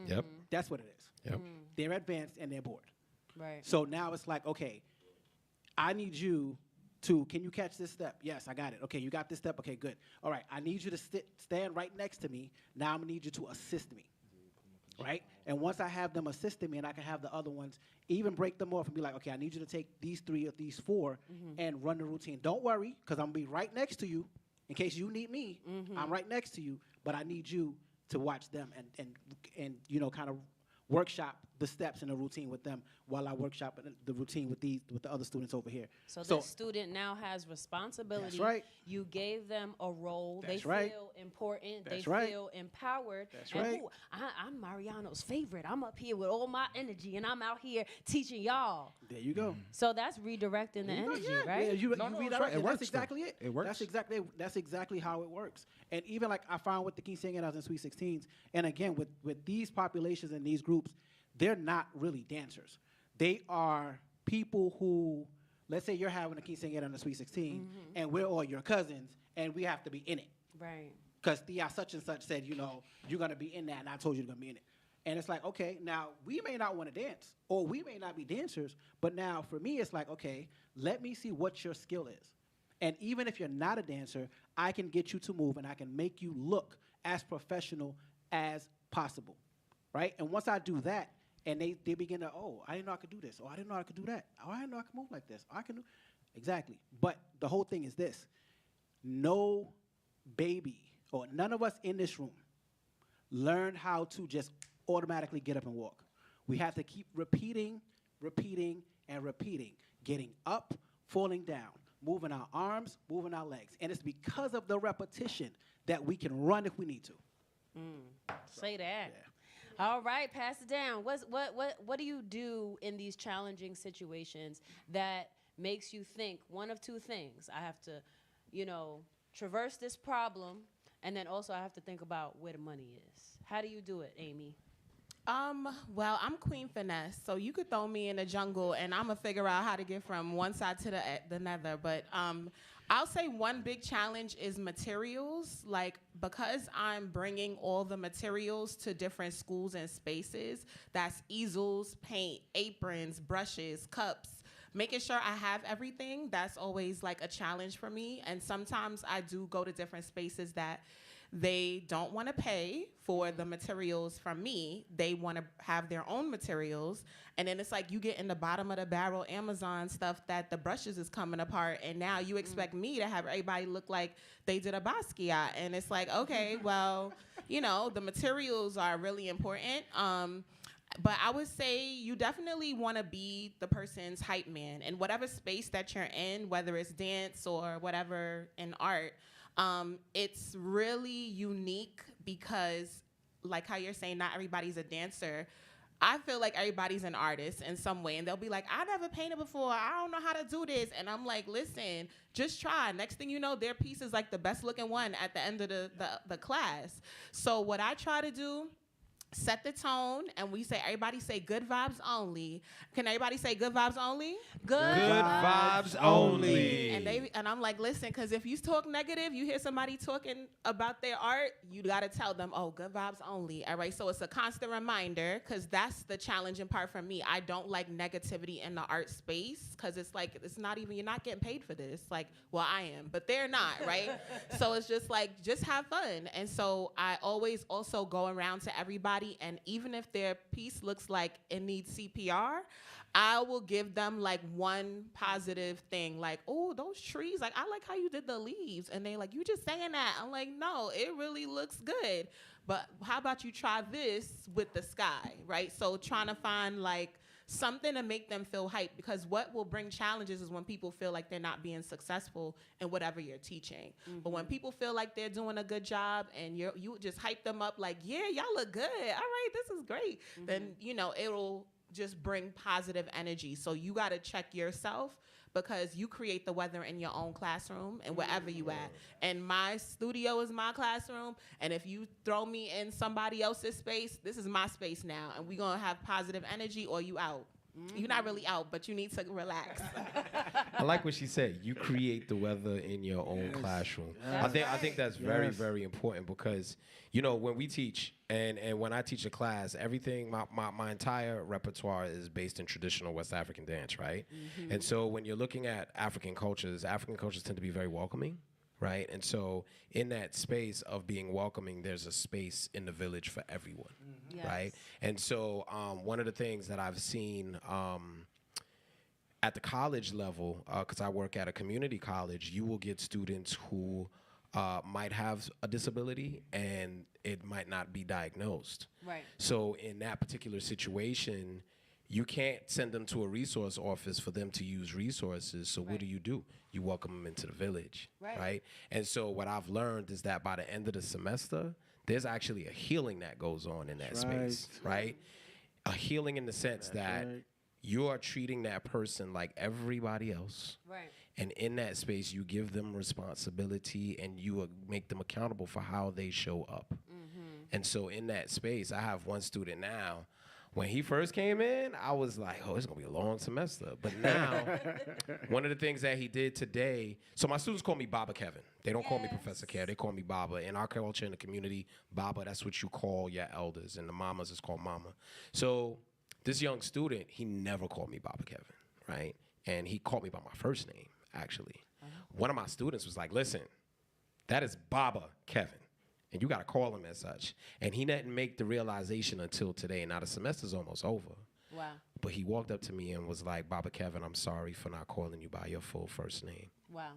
Yep. That's what it is. Yep. They're advanced and they're bored. Right. So now it's like, okay, I need you to, can you catch this step? Yes, I got it. Okay, you got this step? Okay, good. All right, I need you to stand right next to me. Now I'm gonna need you to assist me, right? And once I have them assisting me and I can have the other ones, even break them off and be like, okay, I need you to take these 3 or these 4 and run the routine. Don't worry, because I'm gonna be right next to you in case you need me. I'm right next to you, but I need you to watch them and kind of workshop the steps in the routine with them while I workshop the routine with the other students over here. So this student now has responsibility. That's right. You gave them a role. That's they right. feel important. That's they right. feel empowered. That's and right. I'm Mariano's favorite. I'm up here with all my energy, and I'm out here teaching y'all. There you go. So that's redirecting the energy, right? Yeah, you No, it's redirect right. It it. works, That's exactly it. It works. That's exactly how it works. And even like I found with the quinceañeras and sweet 16s, and again with these populations and these groups, they're not really dancers. They are people who, let's say you're having a quinceañera and a sweet 16, and we're all your cousins, and we have to be in it. Right. Because Thea such and such said, you're going to be in that, and I told you you're going to be in it. And it's like, okay, now we may not want to dance, or we may not be dancers, but now for me, it's like, okay, let me see what your skill is. And even if you're not a dancer, I can get you to move, and I can make you look as professional as possible, right? And once I do that, and they begin to, I didn't know I could do this, or I didn't know I could do that, or I didn't know I could move like this, or I can do, exactly. But the whole thing is this, no baby, or none of us in this room learned how to just automatically get up and walk. We have to keep repeating, and repeating, getting up, falling down, moving our arms, moving our legs. And it's because of the repetition that we can run if we need to. Say that. Yeah. All right, pass it down. What do you do in these challenging situations that makes you think one of two things? I have to, traverse this problem, and then also I have to think about where the money is. How do you do it, Amy? Well, I'm Queen Finesse, so you could throw me in the jungle, and I'm gonna figure out how to get from one side to the nether. But I'll say one big challenge is materials. Like, because I'm bringing all the materials to different schools and spaces, that's easels, paint, aprons, brushes, cups, making sure I have everything, that's always like a challenge for me. And sometimes I do go to different spaces that they don't want to pay for the materials from me. They want to have their own materials. And then it's like you get in the bottom of the barrel Amazon stuff that the brushes is coming apart. And now you expect me to have everybody look like they did a Basquiat. And it's like, okay, well, the materials are really important. But I would say you definitely want to be the person's hype man in whatever space that you're in, whether it's dance or whatever in art. It's really unique because, like how you're saying, not everybody's a dancer. I feel like everybody's an artist in some way, and they'll be like, I never painted before. I don't know how to do this. And I'm like, listen, just try. Next thing you know, their piece is like the best looking one at the end of the class. So what I try to do, set the tone, and we say, everybody say good vibes only. Can everybody say good vibes only? Good vibes only. And I'm like, listen, because if you talk negative, you hear somebody talking about their art, you got to tell them, oh, good vibes only. All right, so it's a constant reminder, because that's the challenging part for me. I don't like negativity in the art space, because it's like, it's not even, you're not getting paid for this. Like, well, I am, but they're not, right? So it's just like, just have fun. And so I always also go around to everybody, and even if their piece looks like it needs CPR, I will give them like one positive thing, like, oh, those trees, like, I like how you did the leaves. And they like, you just saying that. I'm like, no, it really looks good. But how about you try this with the sky, right? So trying to find like something to make them feel hyped, because what will bring challenges is when people feel like they're not being successful in whatever you're teaching. But when people feel like they're doing a good job and you just hype them up like, yeah, y'all look good. All right, this is great. Then, you know, it'll just bring positive energy. So you got to check yourself, because you create the weather in your own classroom and wherever you at. And my studio is my classroom. And if you throw me in somebody else's space, this is my space now. And we're going to have positive energy, or you out. You're not really out, but you need to relax. I like what she said. You create the weather in your own classroom. I think that's very, very important, because, you know, when we teach and when I teach a class, everything, my entire repertoire is based in traditional West African dance, right? And so when you're looking at African cultures tend to be very welcoming, right? And so in that space of being welcoming, there's a space in the village for everyone. Yes. Right? And so one of the things that I've seen at the college level, because I work at a community college, you will get students who might have a disability and it might not be diagnosed. Right. So in that particular situation, you can't send them to a resource office for them to use resources. So what do? You welcome them into the village, right? And so what I've learned is that by the end of the semester, there's actually a healing that goes on in that space, right? A healing in the sense that you are treating that person like everybody else. Right. And in that space, you give them responsibility and you make them accountable for how they show up. And so in that space, I have one student now. When he first came in, I was like, oh, it's going to be a long semester. But now, one of the things that he did today, so my students call me Baba Kevin. They don't call me Professor Kev. They call me Baba. In our culture, in the community, Baba, that's what you call your elders. And the mamas is called Mama. So this young student, he never called me Baba Kevin, right? And he called me by my first name, actually. One of my students was like, listen, that is Baba Kevin. And you got to call him as such. And he didn't make the realization until today. Now the semester's almost over. Wow. But he walked up to me and was like, Baba Kevin, I'm sorry for not calling you by your full first name. Wow.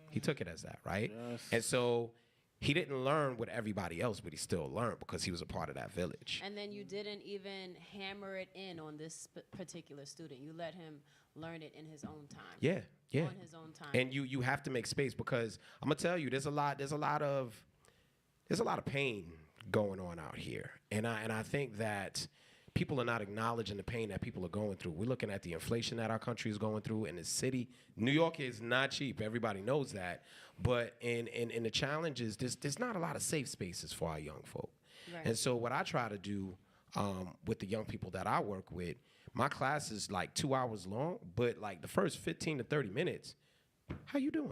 He took it as that, right? Yes. And so he didn't learn with everybody else, but he still learned because he was a part of that village. And then you didn't even hammer it in on this particular student. You let him learn it in his own time. Yeah. On his own time. And you have to make space, because I'm gonna tell you, there's a lot of pain going on out here. And I think that people are not acknowledging the pain that people are going through. We're looking at the inflation that our country is going through in the city. New York is not cheap. Everybody knows that. But in the challenges, there's not a lot of safe spaces for our young folk. Right. And so what I try to do with the young people that I work with, my class is like 2 hours long, but like the first 15 to 30 minutes, how you doing?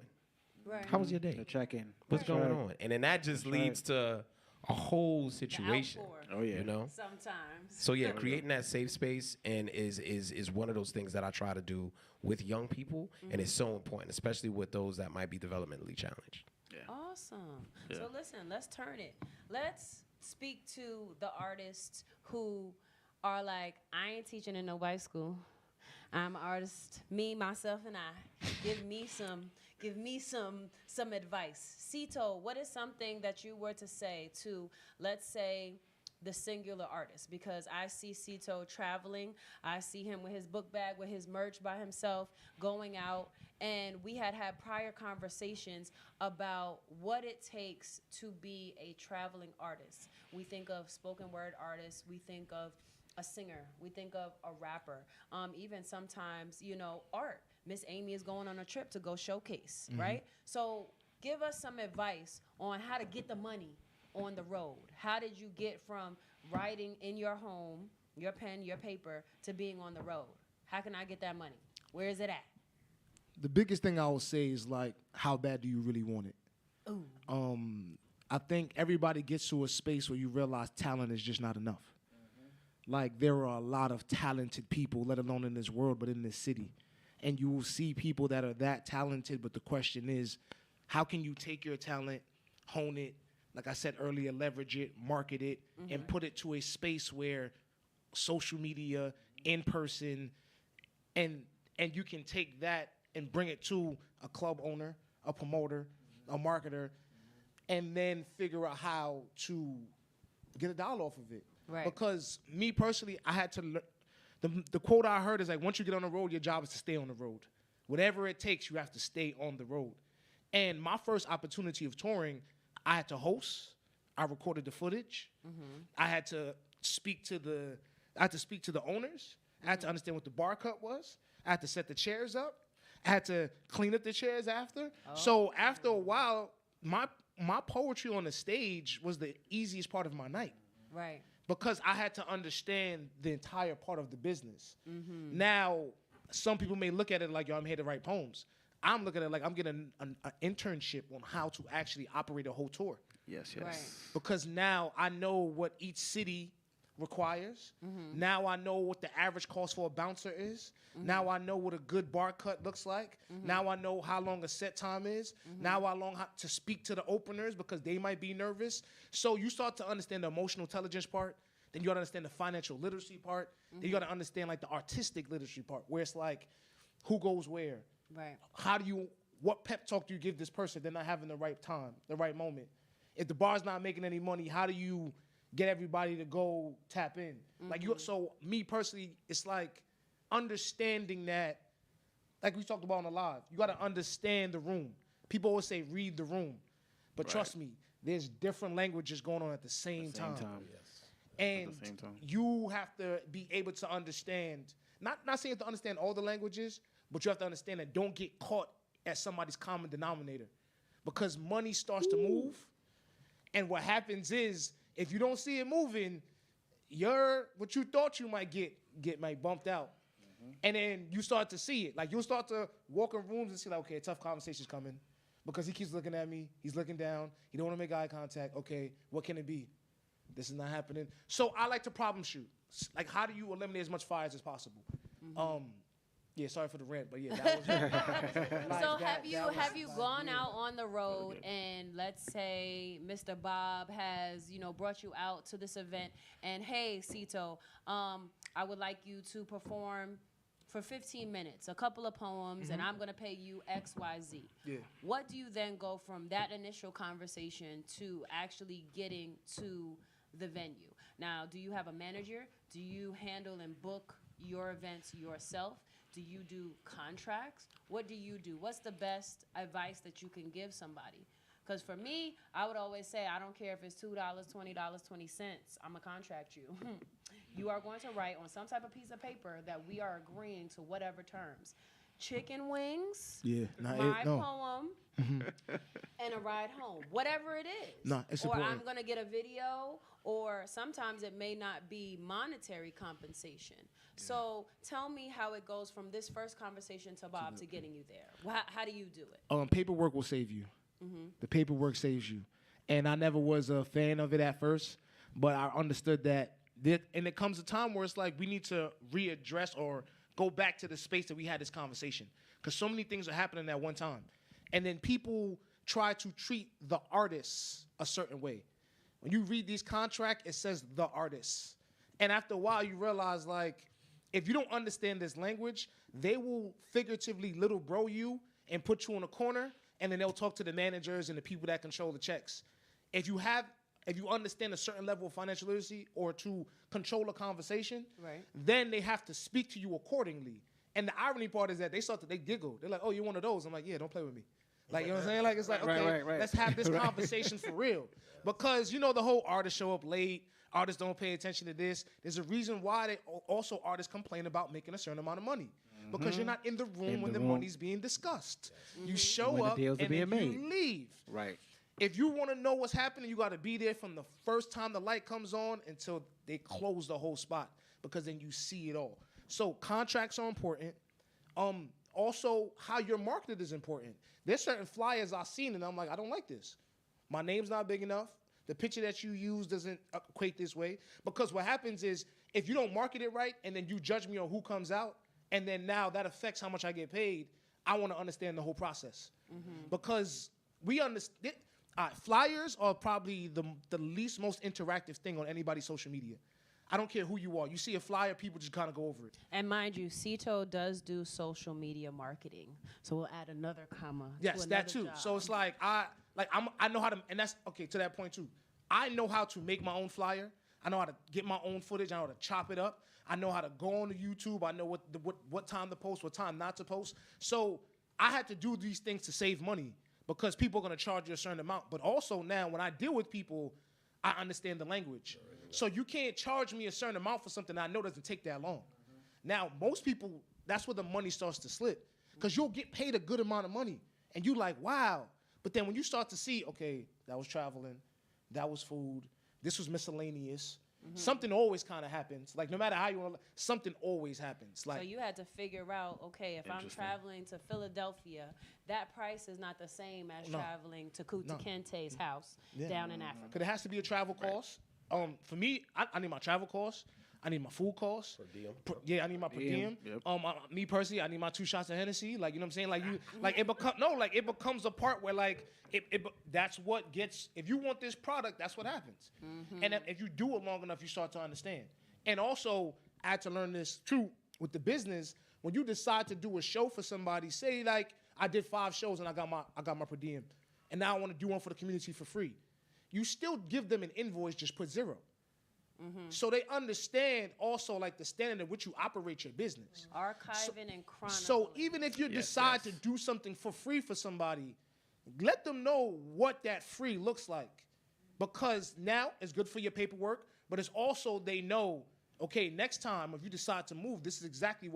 Right. How was your day? Check-in. What's going on? And then that just leads to a whole situation. Oh yeah. You know? Sometimes. So yeah, creating that safe space and is one of those things that I try to do with young people, and it's so important, especially with those that might be developmentally challenged. Yeah. Awesome. Yeah. So listen, let's turn it. Let's speak to the artists who are like, I ain't teaching in no white school. I'm an artist, me, myself, and I. Give me some advice. Cito, what is something that you were to say to, let's say, the singular artist, because I see Cito traveling. I see him with his book bag, with his merch by himself, going out. And we had prior conversations about what it takes to be a traveling artist. We think of spoken word artists. We think of a singer. We think of a rapper. Even sometimes, art. Miss Amy is going on a trip to go showcase, right? So give us some advice on how to get the money on the road. How did you get from writing in your home, your pen, your paper, to being on the road? How can I get that money? Where is it at? The biggest thing I would say is, like, how bad do you really want it? Ooh. I think everybody gets to a space where you realize talent is just not enough. Like, there are a lot of talented people, let alone in this world, but in this city. And you will see people that are that talented, but the question is, how can you take your talent, hone it, like I said earlier, leverage it, market it, and put it to a space where social media, in person, and you can take that and bring it to a club owner, a promoter, a marketer, and then figure out how to get a dollar off of it. Right. Because me personally, I had to learn. The quote I heard is like, once you get on the road, your job is to stay on the road. Whatever it takes, you have to stay on the road. And my first opportunity of touring, I had to host. I recorded the footage. I had to speak to the owners. I had to understand what the bar cut was. I had to set the chairs up. I had to clean up the chairs after. So after a while, my poetry on the stage was the easiest part of my night. Right. Because I had to understand the entire part of the business. Now, some people may look at it like, yo, I'm here to write poems. I'm looking at it like I'm getting an internship on how to actually operate a whole tour. Yes. Right. Because now I know what each city requires. Now I know what the average cost for a bouncer is. Now I know what a good bar cut looks like. Now I know how long a set time is. Now I know how to speak to the openers because they might be nervous. So you start to understand the emotional intelligence part. Then you got to understand the financial literacy part. Then you got to understand like the artistic literacy part, where it's like, who goes where? Right. What pep talk do you give this person? They're not having the right time, the right moment. If the bar's not making any money, how do you get everybody to go tap in? So me personally, it's like understanding that, like we talked about on the live, you got to understand the room. People always say, read the room. But trust me, there's different languages going on at the same time. Yes. And At the same time. you have to be able to understand, not saying you have to understand all the languages, but you have to understand that don't get caught at somebody's common denominator. Because money starts to move, and what happens is, if you don't see it moving, what you thought you might get might bumped out. And then you start to see it. Like, you'll start to walk in rooms and see, like, okay, a tough conversation's coming. Because he keeps looking at me. He's looking down. He don't want to make eye contact. Okay, what can it be? This is not happening. So I like to problem shoot. Like, how do you eliminate as much fires as possible? Yeah, sorry for the rant, but yeah, that was So have you gone out on the road and, let's say, Mr. Bob has brought you out to this event and, hey, Cito, I would like you to perform for 15 minutes, a couple of poems, and I'm gonna pay you X, Y, Z. Yeah. What do you then go from that initial conversation to actually getting to the venue? Now, do you have a manager? Do you handle and book your events yourself? Do you do contracts? What do you do? What's the best advice that you can give somebody? Because for me, I would always say, I don't care if it's $2, $20, 20 cents. I'm going to contract you. You are going to write on some type of piece of paper that we are agreeing to whatever terms. Chicken wings, my poem, and a ride home. Whatever it is. No, it's or important. I'm going to get a video, or sometimes it may not be monetary compensation. So tell me how it goes from this first conversation to Bob to getting you there. How do you do it? Paperwork will save you. The paperwork saves you. And I never was a fan of it at first, but I understood that. And it comes a time where it's like we need to readdress or go back to the space that we had this conversation. Because so many things are happening at one time. And then people try to treat the artists a certain way. When you read these contracts, it says the artists. And after a while, you realize, like, if you don't understand this language, they will figuratively little bro you and put you in a corner, and then they'll talk to the managers and the people that control the checks. If you have if you understand a certain level of financial literacy or to control a conversation, Right. then they have to speak to you accordingly. And the irony part is that they giggle. They're like, oh, you're one of those. I'm like, yeah, don't play with me. Like, you know what I'm saying? Like, it's like, okay, Right. let's have this conversation for real. Because, the whole artists show up late, artists don't pay attention to this. There's a reason why artists complain about making a certain amount of money. Because you're not in the room when the money's being discussed. You show When the up deals are and being then made. you leave. Right. If you want to know what's happening, you got to be there from the first time the light comes on until they close the whole spot, because then you see it all. So contracts are important. Also, how you're marketed is important. There's certain flyers I've seen, and I'm like, I don't like this. My name's not big enough. The picture that you use doesn't equate this way. Because what happens is, if you don't market it right, and then you judge me on who comes out, and then now that affects how much I get paid, I want to understand the whole process. Because we understand, flyers are probably the least most interactive thing on anybody's social media. I don't care who you are. You see a flyer, people just kind of go over it. And mind you, Cito does do social media marketing. So we'll add another comma. Yes, to that another too. job. So it's like I know how to, and that's okay to that point too. I know how to make my own flyer. I know how to get my own footage. I know how to chop it up. I know how to go on to YouTube. I know what time to post, what time not to post. So I had to do these things to save money, because people are gonna charge you a certain amount. But also now, when I deal with people, I understand the language. So you can't charge me a certain amount for something I know doesn't take that long. Now, most people, that's where the money starts to slip, because you'll get paid a good amount of money, and you like, wow. But then when you start to see, okay, that was traveling, that was food, this was miscellaneous, something always kind of happens. Like, no matter how you want to, something always happens. Like, So you had to figure out, okay, if I'm traveling to Philadelphia, that price is not the same as traveling to Kuta Kente's house down in Africa. because it has to be a travel cost. For me, I need my travel costs. I need my food costs. Per diem. Yeah, I need my per diem. Yep. Me personally, I need my 2 shots of Hennessy. Like, you know what I'm saying? Like, it becomes a part where, like, that's what gets, if you want this product, that's what happens. And if you do it long enough, you start to understand. And also, I had to learn this too with the business. When you decide to do a show for somebody, say like I did 5 shows and I got my per diem, and now I want to do one for the community for free. You still give them an invoice, just put 0. So they understand also, like, the standard in which you operate your business. Archiving and chronicling. So even if you decide to do something for free for somebody, let them know what that free looks like. Because now it's good for your paperwork, but it's also, they know, okay, next time if you decide to move, this is exactly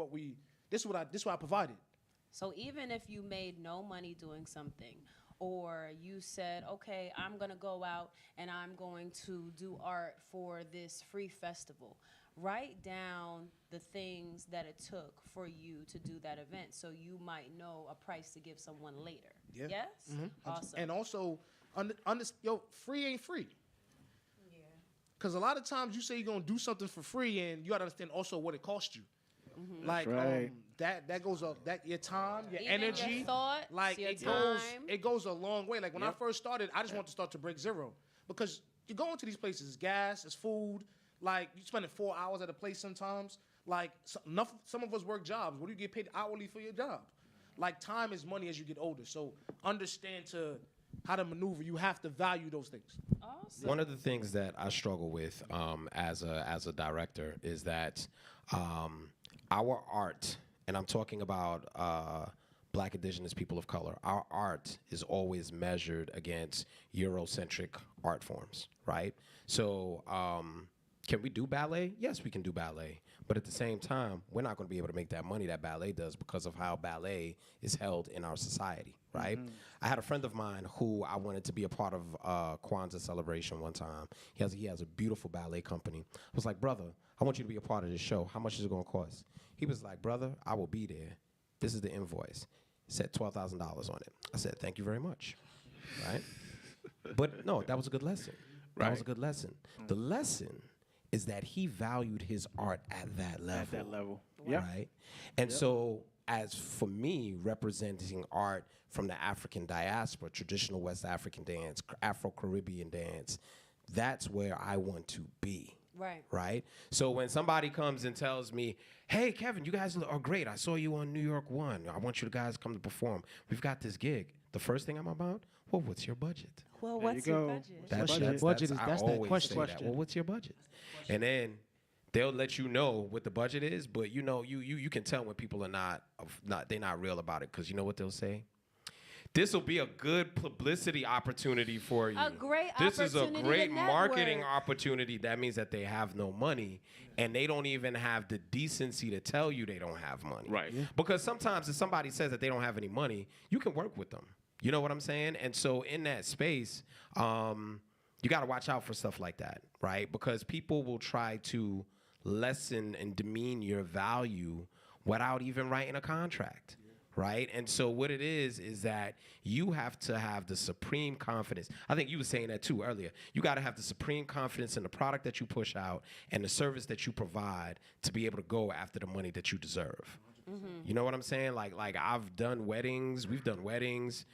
this is what I provided. So even if you made no money doing something, or you said, okay, I'm going to go out and I'm going to do art for this free festival, write down the things that it took for you to do that event, so you might know a price to give someone later. Yeah. Yes? Awesome. And also, free ain't free. Yeah. Because a lot of times you say you're going to do something for free, and you got to understand also what it cost you. Like, right. that goes up, that your time, your Even energy, your thoughts, like your it goes a long way. Like when I first started, I just wanted to start to break 0, because you go into these places, it's gas, it's food, like you spending 4 hours at a place sometimes. Like some of us work jobs. What do you get paid hourly for your job? Like, time is money as you get older. So understand how to maneuver. You have to value those things. Awesome. One of the things that I struggle with as a director is that our art, and I'm talking about Black, Indigenous, people of color, our art is always measured against Eurocentric art forms, right? So can we do ballet? Yes, we can do ballet. But at the same time, we're not going to be able to make that money that ballet does, because of how ballet is held in our society, right? I had a friend of mine who I wanted to be a part of Kwanzaa celebration one time. He has a beautiful ballet company. I was like, brother, I want you to be a part of this show. How much is it going to cost? He was like, brother, I will be there. This is the invoice. It said $12,000 on it. I said, thank you very much, right? But no, that was a good lesson. That was a good lesson. The lesson is that he valued his art at that level. At that level. Yeah. Right? And so, as for me, representing art from the African diaspora, traditional West African dance, Afro-Caribbean dance, that's where I want to be. Right. Right? So when somebody comes and tells me, hey, Kevin, you guys are great. I saw you on New York 1. I want you guys to come to perform. We've got this gig. the first thing I'm about, well, what's your budget? Well, There what's you your go. budget? That's that always question. say that. Well, what's your budget? And then they'll let you know what the budget is, but you can tell when people are not real about it, because you know what they'll say? This will be a good publicity opportunity for you. A great This is a opportunity to great marketing network. opportunity. That means that they have no money, and they don't even have the decency to tell you they don't have money. Right. Yeah. Because sometimes if somebody says that they don't have any money, you can work with them. You know what I'm saying? And so in that space, you got to watch out for stuff like that, right? Because people will try to lessen and demean your value without even writing a contract. Right? And so what it is that you have to have the supreme confidence. I think you were saying that too earlier. You got to have the supreme confidence in the product that you push out and the service that you provide to be able to go after the money that you deserve. You know what I'm saying? Like I've done weddings, we've done weddings,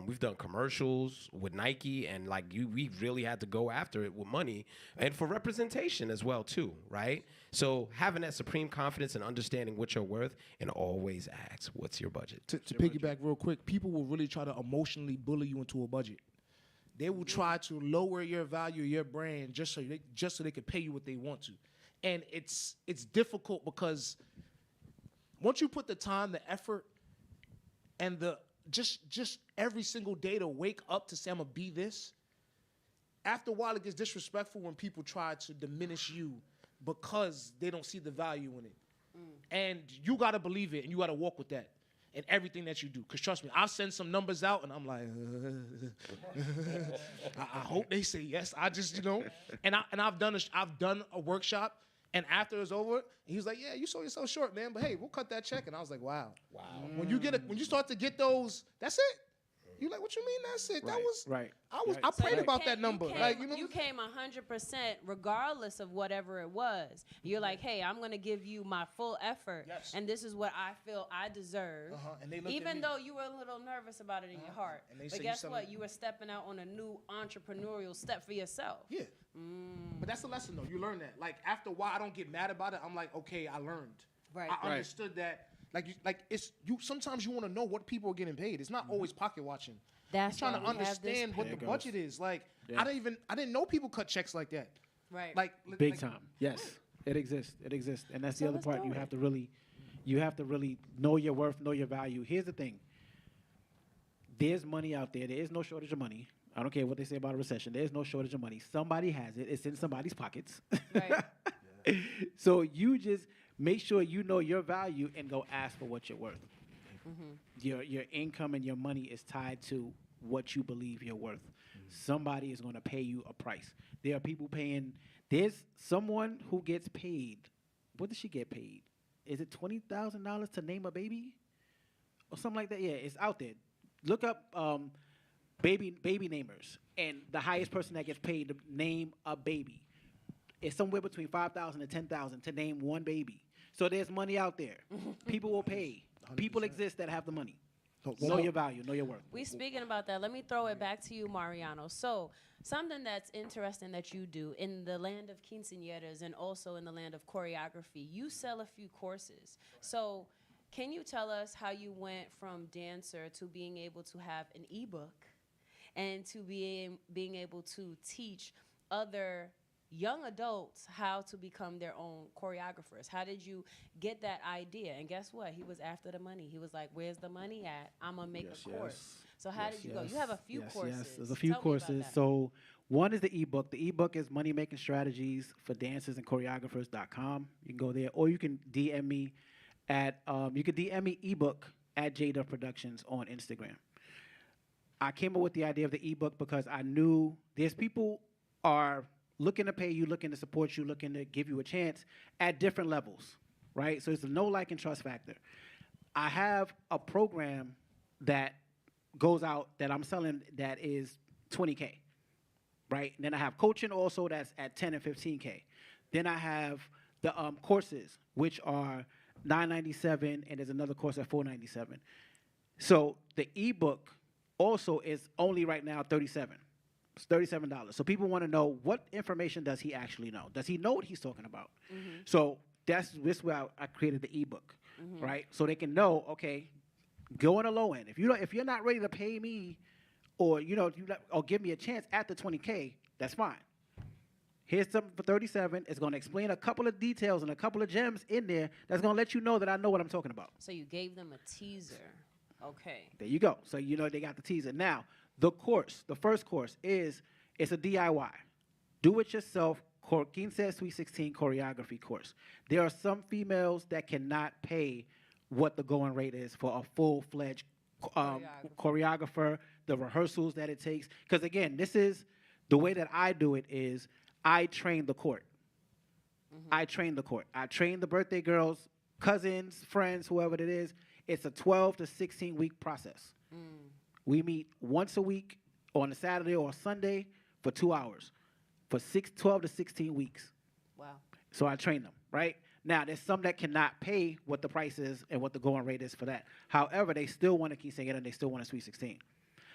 we've done commercials with Nike, and we really had to go after it with money and for representation as well too, right? So having that supreme confidence and understanding what you're worth, and always ask, what's your budget? To piggyback real quick, people will really try to emotionally bully you into a budget. They will try to lower your value, your brand, just so they can pay you what they want to, and it's difficult because once you put the time, the effort, and the just every single day to wake up to say I'm gonna be this, after a while it gets disrespectful when people try to diminish you because they don't see the value in it. And you gotta believe it, and you gotta walk with that in everything that you do. Cause trust me, I'll send some numbers out, and I'm like, I hope they say yes. I just and I've done a workshop. And after it's over, he was like, "Yeah, you sold yourself short, man. But hey, we'll cut that check." And I was like, "Wow, wow." When you start to get those, that's it. You like, what you mean? That's it. That was right. I prayed about that number. You came 100% regardless of whatever it was. You're like, hey, I'm gonna give you my full effort, and this is what I feel I deserve. And they looked at Even me. though you were a little nervous about it in your heart, And they but said, guess "You what? You were stepping out on a new entrepreneurial step for yourself. Yeah. But that's the lesson, though. You learn that. Like, after a while, I don't get mad about it. I'm like, okay, I learned. Right. I understood that. Sometimes you want to know what people are getting paid. It's not always pocket watching. That's You're trying to why we have this understand what the page. budget is. Like, I didn't know people cut checks like that. Right. Big time. Yes, it exists. It exists, and that's the other let's part. do You it. have to really know your worth, know your value. Here's the thing. There's money out there. There is no shortage of money. I don't care what they say about a recession. There's no shortage of money. Somebody has it. It's in somebody's pockets. Right. So you just make sure you know your value and go ask for what you're worth. Your income and your money is tied to what you believe you're worth. Somebody is going to pay you a price. There are people paying. There's someone who gets paid. What does she get paid? Is it $20,000 to name a baby, or something like that? Yeah, it's out there. Look up baby namers, and the highest person that gets paid to name a baby is somewhere between $5,000 and $10,000 to name one baby. So there's money out there. People will pay. 100%. People exist that have the money. So, Know your value. Know your worth. We speaking about that. Let me throw it back to you, Mariano. So something that's interesting that you do in the land of quinceañeras and also in the land of choreography, you sell a few courses. So can you tell us how you went from dancer to being able to have an ebook and to being able to teach other young adults how to become their own choreographers? How did you get that idea? And guess what? He was after the money. He was like, where's the money at? I'm going to make a course. So how did you go? You have a few courses. Yes, there's a few Tell me about courses. that. So one is the ebook. The ebook is Money Making Strategies for Dancers and Choreographers.com. You can go there, or you can DM me at ebook at JDuff Productions on Instagram. I came up with the idea of the ebook because I knew there's people are looking to pay you, looking to support you, looking to give you a chance at different levels, right? So it's a know, like, and trust factor. I have a program that goes out that I'm selling that is $20K, right? And then I have coaching also that's at $10 and $15K. Then I have the courses, which are $997, and there's another course at $497. So the ebook also is only right now $37. It's $37. So people want to know, what information does he actually know? Does he know what he's talking about? So that's where I created the ebook, right? So they can know, okay, go on the low end. If you're not ready to pay me, or or give me a chance at the 20K, that's fine. Here's something for 37. It's going to explain a couple of details and a couple of gems in there that's going to let you know that I know what I'm talking about. So you gave them a teaser. Okay. There you go. So they got the teaser. Now, the first course it's a DIY. Do-it-yourself 15 Sweet 16 choreography course. There are some females that cannot pay what the going rate is for a full-fledged choreographer, the rehearsals that it takes. Because, again, this is the way that I do it is I train the court. I train the court. I train the birthday girls, cousins, friends, whoever it is. It's a 12 to 16-week process. We meet once a week on a Saturday or a Sunday for 2 hours for 12 to 16 weeks. Wow. So I train them, right? Now, there's some that cannot pay what the price is and what the going rate is for that. However, they still want to keep singing and they still want a Sweet 16.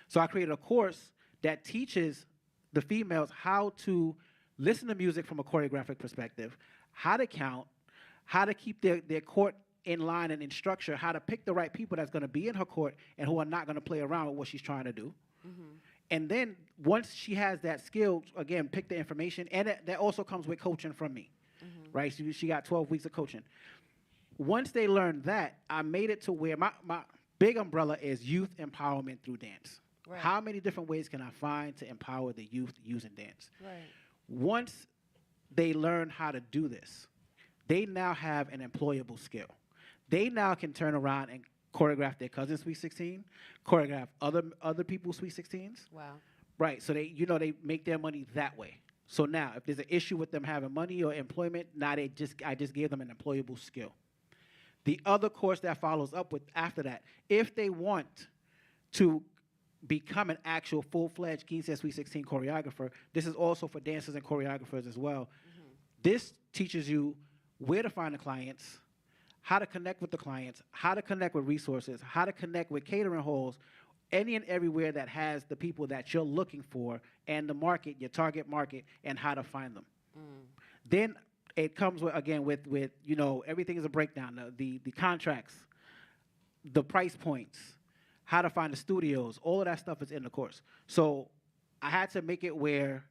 So I created a course that teaches the females how to listen to music from a choreographic perspective, how to count, how to keep their court in line and in structure, how to pick the right people that's going to be in her court and who are not going to play around with what she's trying to do. And then once she has that skill, again, pick the information. And that also comes with coaching from me, right? So she got 12 weeks of coaching. Once they learn that, I made it to where my big umbrella is youth empowerment through dance. Right. How many different ways can I find to empower the youth using dance? Right. Once they learn how to do this, they now have an employable skill. They now can turn around and choreograph their cousin's Sweet 16, choreograph other people's Sweet 16s. Wow. Right, so they make their money that way. So now, if there's an issue with them having money or employment, now I just gave them an employable skill. The other course that follows up with after that, if they want to become an actual full-fledged 15 Sweet 16 choreographer, this is also for dancers and choreographers as well. This teaches you where to find the clients, how to connect with the clients, how to connect with resources, how to connect with catering halls, any and everywhere that has the people that you're looking for and the market, your target market, and how to find them. Then it comes with everything is a breakdown, the contracts, the price points, how to find the studios, all of that stuff is in the course. So I had to make it where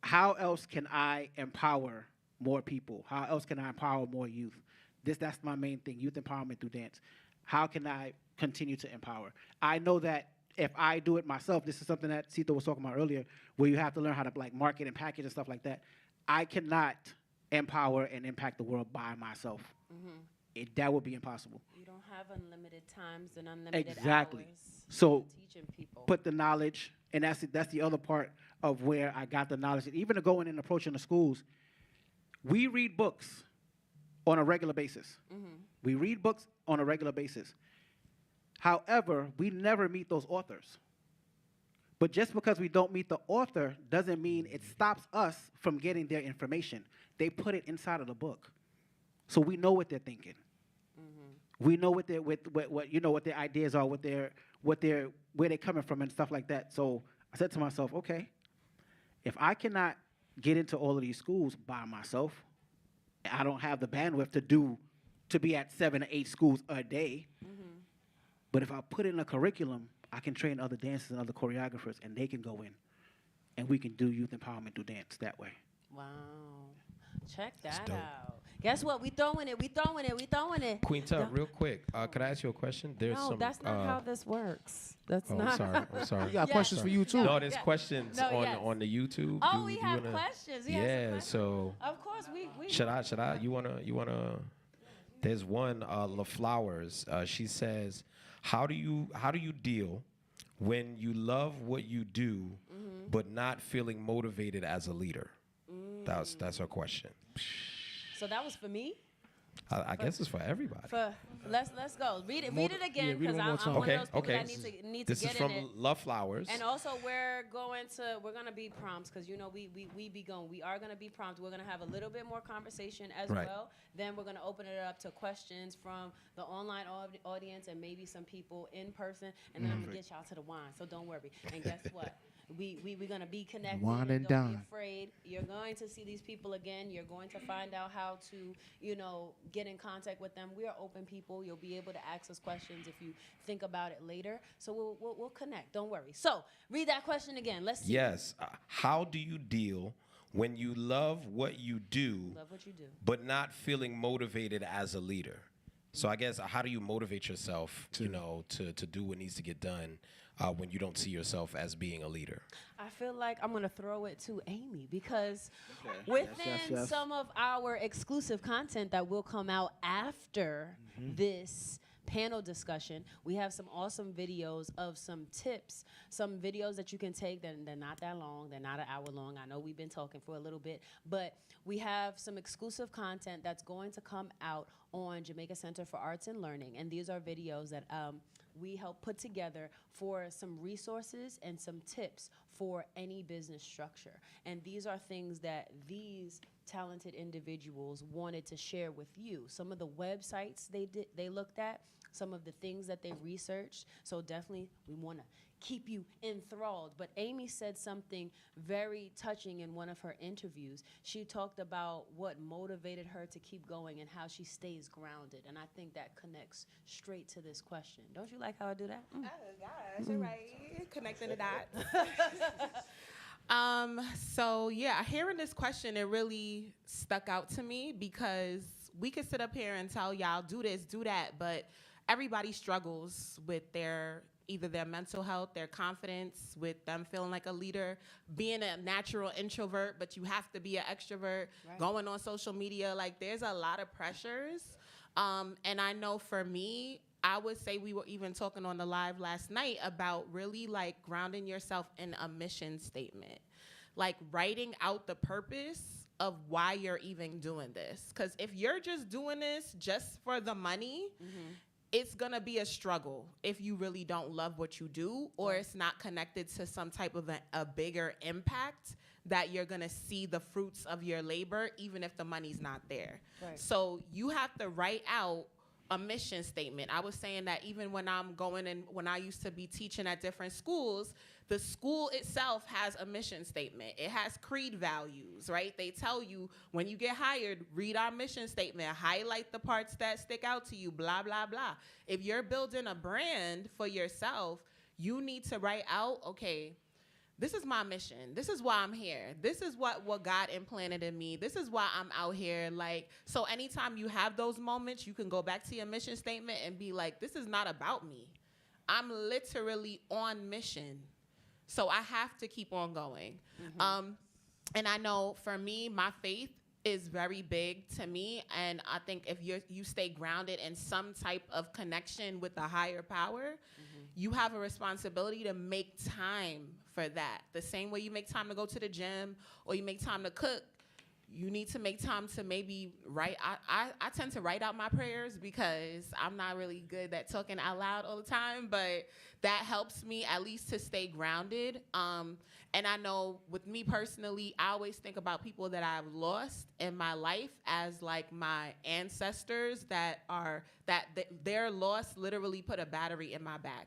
how else can I empower more people? How else can I empower more youth? That's my main thing, youth empowerment through dance. How can I continue to empower? I know that if I do it myself, this is something that Cito was talking about earlier, where you have to learn how to market and package and stuff like that. I cannot empower and impact the world by myself. That would be impossible. You don't have unlimited times and unlimited Exactly. hours. So teaching people. put the knowledge, and that's the other part of where I got the knowledge. Even to going and approaching the schools, we read books on a regular basis. We read books on a regular basis. However, we never meet those authors. But just because we don't meet the author doesn't mean it stops us from getting their information. They put it inside of the book, so we know what they're thinking. We know what their ideas are, where they're coming from, and stuff like that. So I said to myself, okay, if I cannot get into all of these schools by myself, I don't have the bandwidth to be at 7 or 8 schools a day. But if I put in a curriculum, I can train other dancers and other choreographers, and they can go in, and we can do youth empowerment through dance that way. Wow. Check That's that dope. out. Guess what? We throwing it. Queen Tub, real quick, could I ask you a question? There's No, some. that's not how this works. That's Oh, not. I'm sorry. We got Yeah. questions for you too. No, there's Yeah. questions No, on yes. on the YouTube. Oh, Do we you have wanna- questions. We have some Yeah, questions. so Of course, we. should I? You wanna? There's one, La Flowers. She says, how do you deal when you love what you do, but not feeling motivated as a leader? That's her question. So that was for me. I guess it's for everybody. Let's go. Read it again, read it because one I'm more time. one Okay, of those people okay. that need This to is get in from it. Love Flowers. And also, we're gonna be prompts, because we are gonna be prompts. We're gonna have a little bit more conversation as Right. well. Then we're gonna open it up to questions from the online audience and maybe some people in person. And then I'm gonna get y'all to the wine. So don't worry. And guess what? We're gonna be connected. Wine and don't be dine. afraid. You're going to see these people again. You're going to find out how to, get in contact with them. We are open people. You'll be able to ask us questions if you think about it later. So we'll connect. Don't worry. So read that question again. Let's see. Yes. How do you deal when you love what you do, Love what you do. but not feeling motivated as a leader? So I guess how do you motivate yourself, to do what needs to get done when you don't see yourself as being a leader? I feel like I'm going to throw it to Amy because Okay. within Yes. some of our exclusive content that will come out after this panel discussion, we have some awesome videos of some tips, some videos that you can take. They're not that long. They're not an hour long. I know we've been talking for a little bit, but we have some exclusive content that's going to come out on Jamaica Center for Arts and Learning, and these are videos that we help put together for some resources and some tips for any business structure. And these are things that these talented individuals wanted to share with you. Some of the websites they looked at, some of the things that they researched. So definitely we want to keep you enthralled. But Amy said something very touching in one of her interviews. She talked about what motivated her to keep going and how she stays grounded. And I think that connects straight to this question. Don't you like how I do that? Oh gosh, you're right. Connecting the dots. So yeah, hearing this question, it really stuck out to me because we could sit up here and tell y'all do this, do that, but everybody struggles with either their mental health, their confidence, with them feeling like a leader, being a natural introvert, but you have to be an extrovert, Right. going on social media. Like, there's a lot of pressures. And I know for me, I would say we were even talking on the live last night about really like grounding yourself in a mission statement, like writing out the purpose of why you're even doing this. Because if you're just doing this just for the money, it's gonna be a struggle if you really don't love what you do, or it's not connected to some type of a bigger impact that you're gonna see the fruits of your labor, even if the money's not there. Right. So you have to write out a mission statement. I was saying that even when I'm going and when I used to be teaching at different schools, the school itself has a mission statement. It has creed values, right? They tell you when you get hired, read our mission statement, highlight the parts that stick out to you, blah, blah, blah. If you're building a brand for yourself, you need to write out, okay, this is my mission. This is why I'm here. This is what God implanted in me. This is why I'm out here. Like, so anytime you have those moments, you can go back to your mission statement and be like, this is not about me. I'm literally on mission. So I have to keep on going. And I know for me, my faith is very big to me. And I think if you stay grounded in some type of connection with a higher power, you have a responsibility to make time for that. The same way you make time to go to the gym or you make time to cook, you need to make time to maybe write. I tend to write out my prayers because I'm not really good at talking out loud all the time, but that helps me at least to stay grounded. And I know with me personally, I always think about people that I've lost in my life as like my ancestors their loss literally put a battery in my back.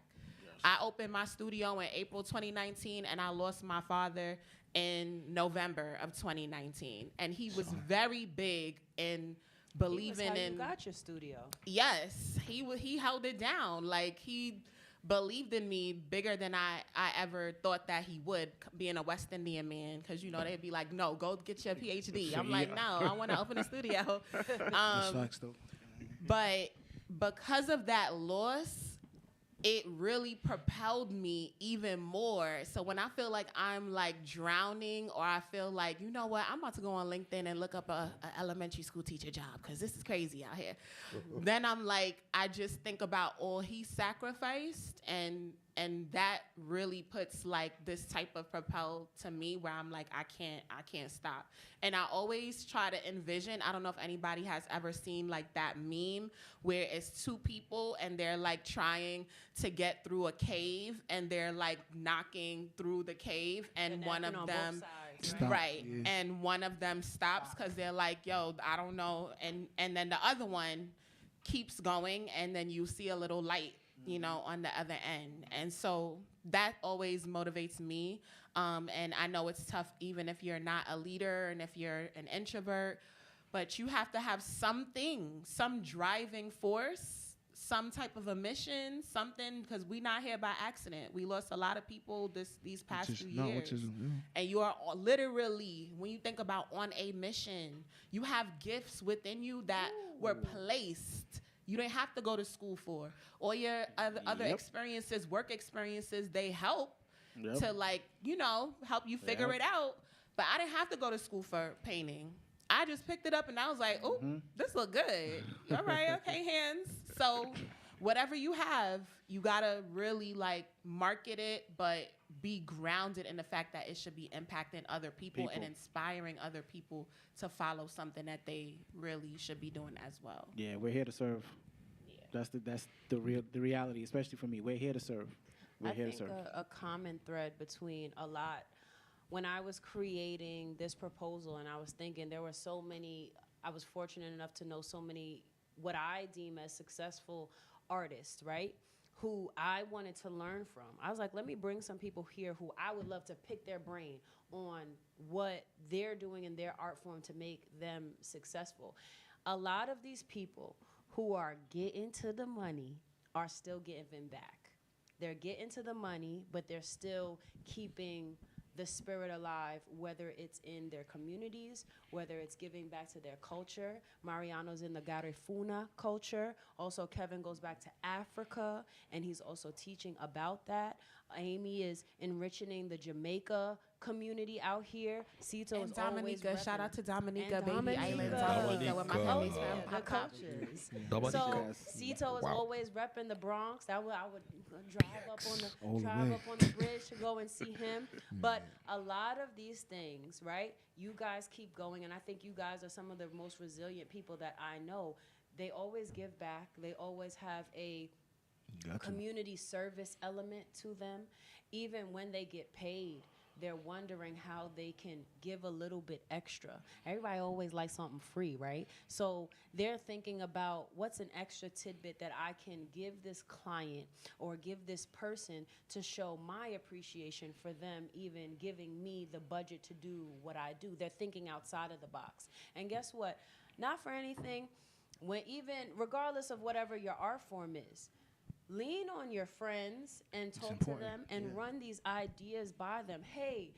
I opened my studio in April 2019, and I lost my father in November of 2019. And he was very big in believing in. You got your studio. Yes, he held it down. Like, he believed in me bigger than I ever thought that he would, being a West Indian man. Because, they'd be like, no, go get your PhD. I'm like, no, I want to open a studio. That's facts, though. But because of that loss, it really propelled me even more. So when I feel like I'm like drowning, or I feel like, you know what, I'm about to go on LinkedIn and look up a elementary school teacher job because this is crazy out here. Then I'm like, I just think about all he sacrificed, and that really puts like this type of propel to me where I'm like, I can't stop. And I always try to envision, I don't know if anybody has ever seen like that meme where it's two people and they're like trying to get through a cave and they're like knocking through the cave, and one of them, Stop. right, Yeah. and one of them stops because they're like, yo, I don't know, and then the other one keeps going, and then you see a little light, on the other end. And so that always motivates me. And I know it's tough even if you're not a leader and if you're an introvert, but you have to have something, some driving force, some type of a mission, something, because we not here by accident. We lost a lot of people these past few years. And you are literally, when you think about on a mission, you have gifts within you that were placed. You didn't have to go to school for. All your other experiences, work experiences, they help to help you figure it out. But I didn't have to go to school for painting. I just picked it up and I was like, oh, this look good. All right, okay, hands. So whatever you have, you gotta really market it, but be grounded in the fact that it should be impacting other people and inspiring other people to follow something that they really should be doing as well. Yeah, we're here to serve. Yeah. That's the reality, especially for me. We're here to serve. We're here to serve. A common thread between a lot. When I was creating this proposal and I was thinking there were so many, I was fortunate enough to know so many what I deem as successful artists, right? Who I wanted to learn from. I was like, let me bring some people here who I would love to pick their brain on what they're doing in their art form to make them successful. A lot of these people who are getting to the money are still giving back. They're getting to the money, but they're still keeping the spirit alive, whether it's in their communities, whether it's giving back to their culture. Mariano's in the Garifuna culture. Also, Kevin goes back to Africa, and he's also teaching about that. Amy is enriching the Jamaica community out here. Cito is always Dominica, shout out to Dominica, and baby Dominica. island, Dominica, where my family's Oh, from. yeah, the cultures. Dominica. So Cito is always repping the Bronx. I would drive up on the bridge to go and see him. But a lot of these things, right? You guys keep going, and I think you guys are some of the most resilient people that I know. They always give back. They always have a community service element to them. Even when they get paid, they're wondering how they can give a little bit extra. Everybody always likes something free, right? So they're thinking about what's an extra tidbit that I can give this client or give this person to show my appreciation for them even giving me the budget to do what I do. They're thinking outside of the box. And guess what? Not for anything, regardless of whatever your art form is, lean on your friends and talk to them and run these ideas by them. Hey,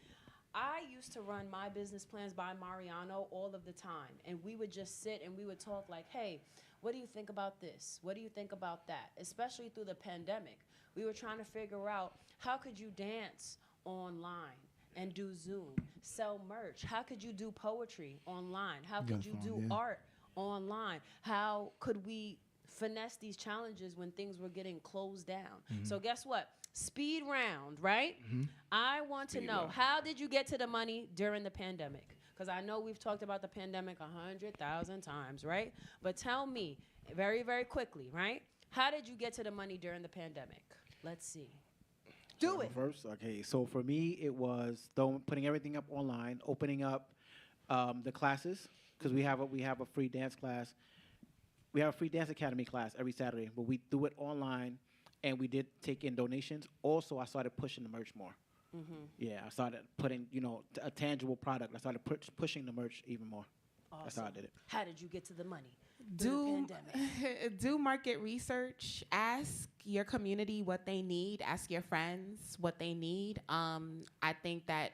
I used to run my business plans by Mariano all of the time. And we would just sit and we would talk like, hey, what do you think about this? What do you think about that? Especially through the pandemic. We were trying to figure out how could you dance online and do Zoom, sell merch? How could you do poetry online? How could you do art online? How could we finesse these challenges when things were getting closed down? So guess what? Speed round, right? I want to know, how did you get to the money during the pandemic? Because I know we've talked about the pandemic 100,000 times, right? But tell me very, very quickly, right? How did you get to the money during the pandemic? Let's see. Do it. First, okay. So for me, it was putting everything up online, opening up the classes, because we have a free dance class. We have a free dance academy class every Saturday, but we do it online, and we did take in donations. Also, I started pushing the merch more. Yeah, I started putting, a tangible product. I started pushing the merch even more. Awesome. That's how I did it. How did you get to the money? Do market research. Ask your community what they need. Ask your friends what they need. I think that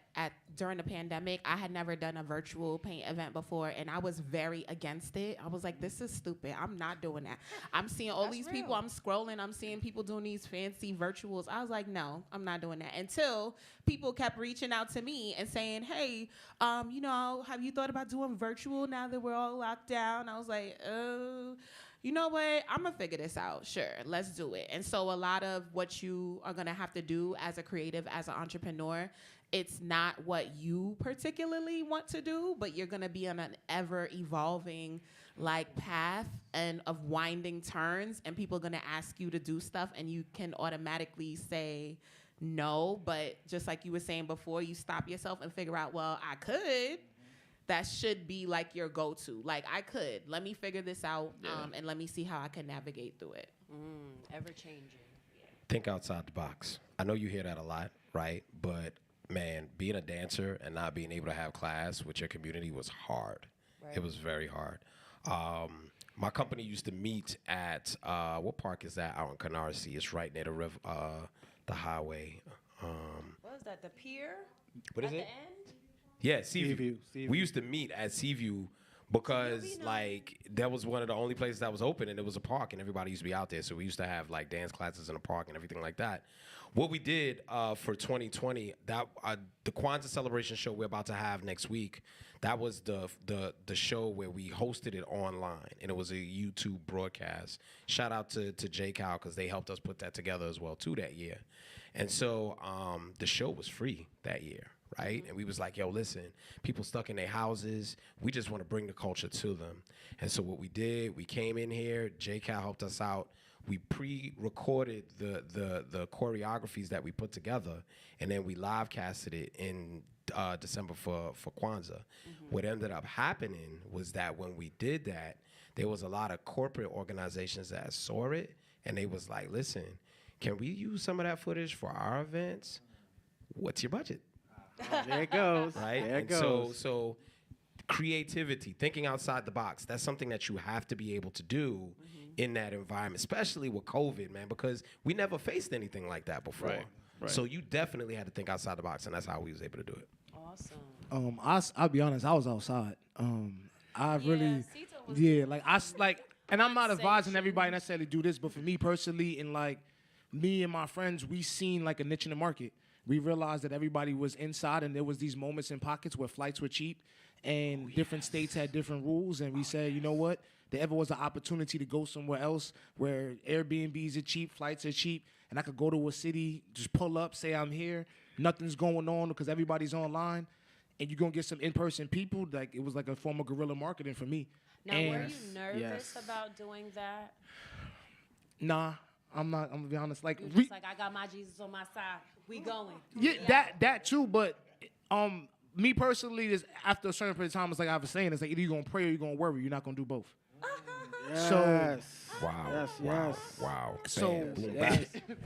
during the pandemic, I had never done a virtual paint event before, and I was very against it. I was like, this is stupid. I'm not doing that. I'm seeing all these people. I'm scrolling. I'm seeing people doing these fancy virtuals. I was like, no, I'm not doing that. Until people kept reaching out to me and saying, hey, have you thought about doing virtual now that we're all locked down? I was like, you know what? I'm going to figure this out. Sure, let's do it. And so a lot of what you are going to have to do as a creative, as an entrepreneur, it's not what you particularly want to do, but you're going to be on an ever-evolving path and of winding turns, and people are going to ask you to do stuff, and you can automatically say no. But just like you were saying before, you stop yourself and figure out, well, I could. That should be your go-to. I could. Let me figure this out, and let me see how I can navigate through it. Ever-changing. Think outside the box. I know you hear that a lot, right? But, man, being a dancer and not being able to have class with your community was hard. It was very hard. My company used to meet at what park is that out in Canarsie? It's right near the river, the highway. What is that? The pier? What is at it? The end? Yeah, Seaview. Seaview. We used to meet at Seaview because like that was one of the only places that was open, and it was a park, and everybody used to be out there. So we used to have like dance classes in the park and everything like that. What we did for 2020, that the Kwanzaa celebration show we're about to have next week, that was the show where we hosted it online, and it was a YouTube broadcast. Shout out to JCAL because they helped us put that together as well too that year. And so the show was free that year, right? And we was like, yo, listen, people stuck in their houses. We just want to bring the culture to them. And so what we did, we came in here. JCAL helped us out. We pre-recorded the choreographies that we put together, and then we live casted it in December for Kwanzaa. What ended up happening was that when we did that, there was a lot of corporate organizations that saw it, and they was like, listen, can we use some of that footage for our events? What's your budget? There it goes. Right? There it And goes. so creativity, thinking outside the box, that's something that you have to be able to do in that environment, especially with COVID, man, because we never faced anything like that before. Right. So you definitely had to think outside the box, and that's how we was able to do it. Awesome. I'll be honest, I was outside. I really, Cito was like and I'm not advising Sensation. everybody necessarily do this, but for me personally, and like me and my friends, we seen like a niche in the market. We realized that everybody was inside, and there was these moments in pockets where flights were cheap, and different states had different rules, and we said, you know what? There ever was an opportunity to go somewhere else where Airbnbs are cheap, flights are cheap, and I could go to a city, just pull up, say I'm here, nothing's going on because everybody's online, and you're gonna get some in-person people. Like it was like a form of guerrilla marketing for me. Now, and were you nervous Yes. about doing that? Nah, I'm not. I'm gonna be honest. Like, You're just like, I got my Jesus on my side. We going. yeah, that too. But me personally, is after a certain period of time, it's like I was saying, it's like either you're gonna pray or you're gonna worry. You're not gonna do both. Yes. Wow. Yes, wow. yes. Wow. So, Bam, boom, yes. bam.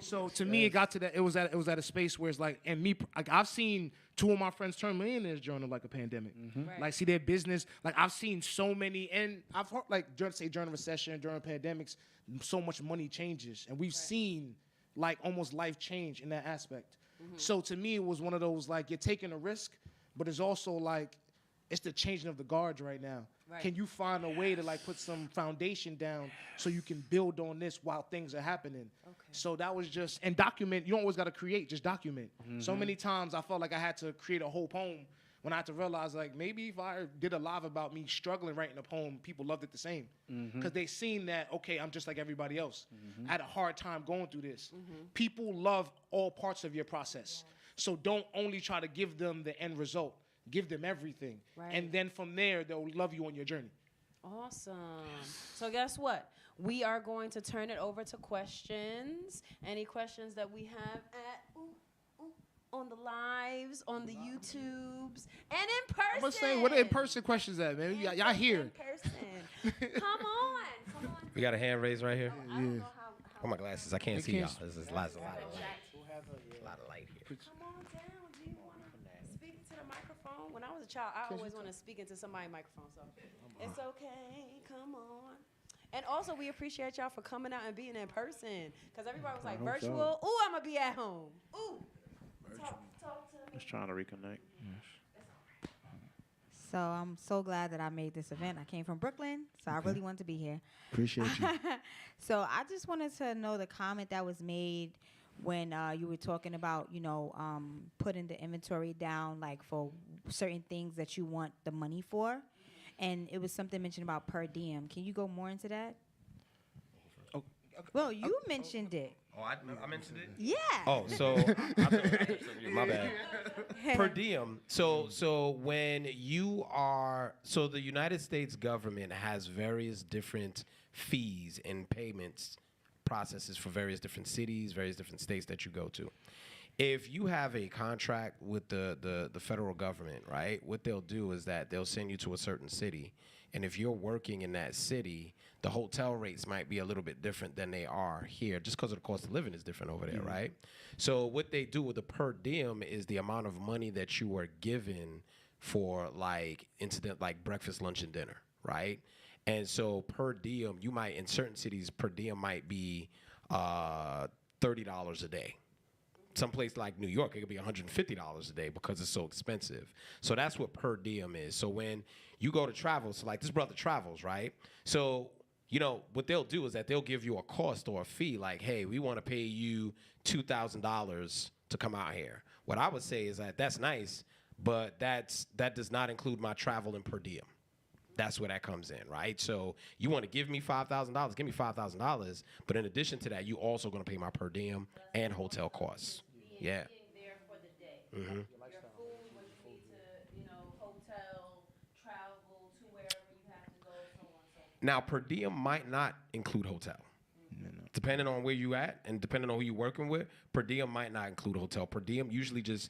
So to me, it got to that. It was at a space where it's like, and me, like I've seen two of my friends turn millionaires during like a pandemic. Right. Like see their business. Like I've seen so many, and I've heard like during a recession, during pandemics, so much money changes, and we've seen like almost life change in that aspect. So to me, it was one of those like you're taking a risk, but it's also like it's the changing of the guards right now. Right. Can you find a way to like put some foundation down so you can build on this while things are happening? Okay. So that was just, and document, you don't always got to create, just document. So many times I felt like I had to create a whole poem when I had to realize like maybe if I did a live about me struggling writing a poem, people loved it the same. Because they seen that, okay, I'm just like everybody else. I had a hard time going through this. People love all parts of your process. So don't only try to give them the end result. Give them everything. Right. And then from there, they'll love you on your journey. Awesome. So guess what? We are going to turn it over to questions. Any questions that we have on the lives, on the YouTubes, and in person. I'm gonna say, what are in-person questions at, man? Y'all here. In person. Come on. We got a hand raised right here. I don't know how Oh, my glasses. I can't see y'all. This is lots of light. Jack- A lot of light here. Come on down. Do you want to speak to the microphone? When I was a child, I always want to speak into somebody's microphone. So it's okay. Come on. And also, we appreciate y'all for coming out and being in person. Because everybody was like, hope so. virtual. Ooh, I'm going to be at home. Ooh. Talk to me. Just trying to reconnect. So I'm so glad that I made this event. I came from Brooklyn, so I really wanted to be here. Appreciate you. So I just wanted to know the comment that was made when you were talking about, putting the inventory down, like for certain things that you want the money for. And it was something mentioned about per diem. Can you go more into that? Well, you mentioned it. Oh, I mentioned it? Yeah. Oh, so my bad. Per diem. So when you are, so the United States government has various different fees and payments processes for various different cities, various different states that you go to. If you have a contract with the federal government, right, what they'll do is that they'll send you to a certain city. And if you're working in that city, the hotel rates might be a little bit different than they are here, just because of the cost of living is different over there, right? So what they do with the per diem is the amount of money that you are given for like incident like breakfast, lunch, and dinner, right? And so per diem, you might in certain cities per diem might be $30 a day. Someplace like New York, it could be $150 a day because it's so expensive. So that's what per diem is. So when you go to travel, so like this brother travels, right? So, you know, what they'll do is that they'll give you a cost or a fee, like, hey, we want to pay you $2,000 to come out here. What I would say is that that's nice, but that does not include my travel and per diem. That's where that comes in, right? So you want to give me $5,000, give me $5,000, but in addition to that, you also going to pay my per diem and hotel costs. Yeah. Being there for the day. Mm-hmm. Your food, what you need to, you know, hotel, travel to wherever you have to go, so on and so forth. Now, per diem might not include hotel. Depending on where you at and depending on who you're working with, per diem might not include hotel. Per diem usually just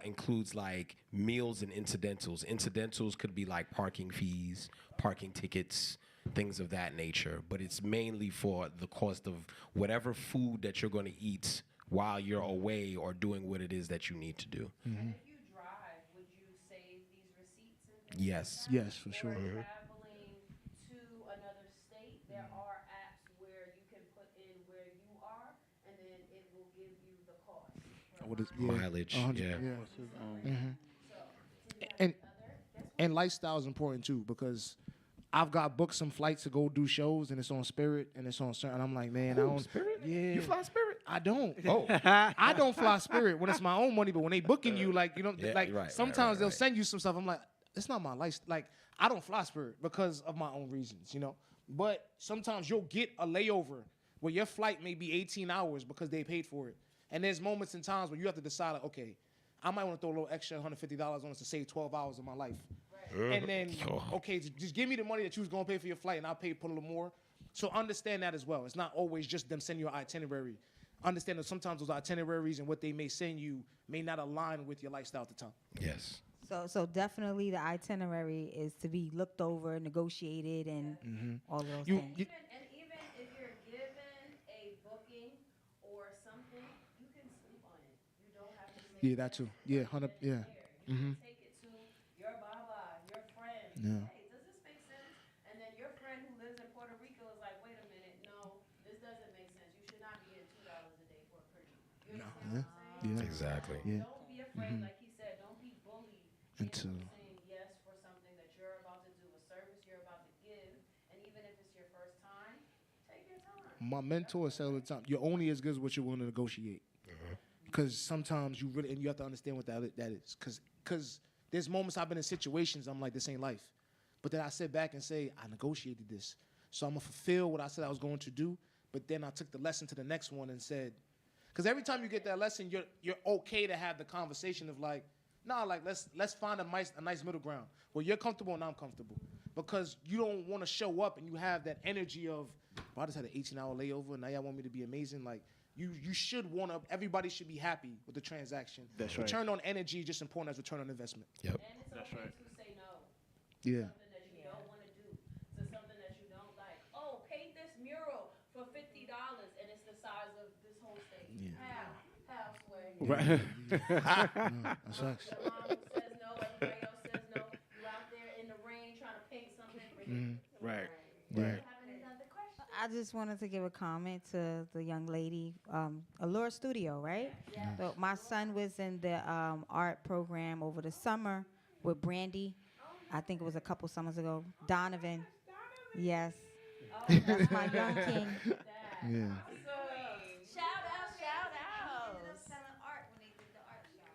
includes like meals and incidentals. Incidentals could be like parking fees, parking tickets, things of that nature. But it's mainly for the cost of whatever food that you're going to eat while you're away or doing what it is that you need to do. And if you drive, would you save these receipts and things Yes. like that? Yes, for sure. Or Mhm. traveling to another state, there are apps where you can put in where you are, and then it will give you the cost. What is Mileage, 100, yeah. And lifestyle is important too, because I've got booked some flights to go do shows, and it's on Spirit, and it's on certain. And I'm like, man, I don't. Spirit? Yeah, You fly Spirit? I don't. Oh. I don't fly Spirit when it's my own money, but when they booking you, like, you know, Yeah, like right, sometimes they'll right. send you some stuff. I'm like, it's not my life. Like, I don't fly Spirit because of my own reasons, you know. But sometimes you'll get a layover where your flight may be 18 hours because they paid for it. And there's moments and times where you have to decide, like, okay, I might want to throw a little extra $150 on us to save 12 hours of my life. And then, okay, just give me the money that you was going to pay for your flight, and I'll put a little more. So understand that as well. It's not always just them sending you an itinerary. Understand that sometimes those itineraries and what they may send you may not align with your lifestyle at the time. Yes. So definitely the itinerary is to be looked over, negotiated, and all those things. And even if you're given a booking or something, you can sleep on it. You don't have to say Yeah, that too. Yeah, 100. Yeah. You can take it to your baba, your friend. Yeah. Hey, does this make sense? And then your friend who lives in Puerto Rico is like, wait a minute, no, this doesn't make sense. You should not be getting $2 a day for a per diem. You understand what I'm saying? Yeah. Exactly. Yeah. Don't be afraid, like he said, don't be bullied into Into- saying yes for something that you're about to do, a service you're about to give, and even if it's your first time, take your time. My mentor said all the time, you're only as good as what you're willing to negotiate. Because sometimes you really, and you have to understand what that is. Because there's moments I've been in situations, I'm like, this ain't life. But then I sit back and say, I negotiated this. So I'm going to fulfill what I said I was going to do. But then I took the lesson to the next one and said, because every time you get that lesson, you're okay to have the conversation of like, nah, like let's find a nice middle ground where you're comfortable and I'm comfortable. Because you don't want to show up and you have that energy of, well, I just had an 18-hour layover and now y'all want me to be amazing. Like, you should want to, everybody should be happy with the transaction. That's right. Return on energy is just important as return on investment. Yep. And it's That's okay right. to say no. Yeah. Something that you don't want to do, to something that you don't like. Oh, paint this mural for $50 and it's the size of this whole stage. Half swear. Right. That sucks. Your mom says no, everybody else says no. You out there in the rain trying to paint something ridiculous. Right. Right. Have another question? I just wanted to give a comment to the young lady, ALLURE Studio, right? Yeah. So my son was in the art program over the summer with Brandy. I think it was a couple summers ago. Donovan. Yes. That's my young king. Yeah. Shout out.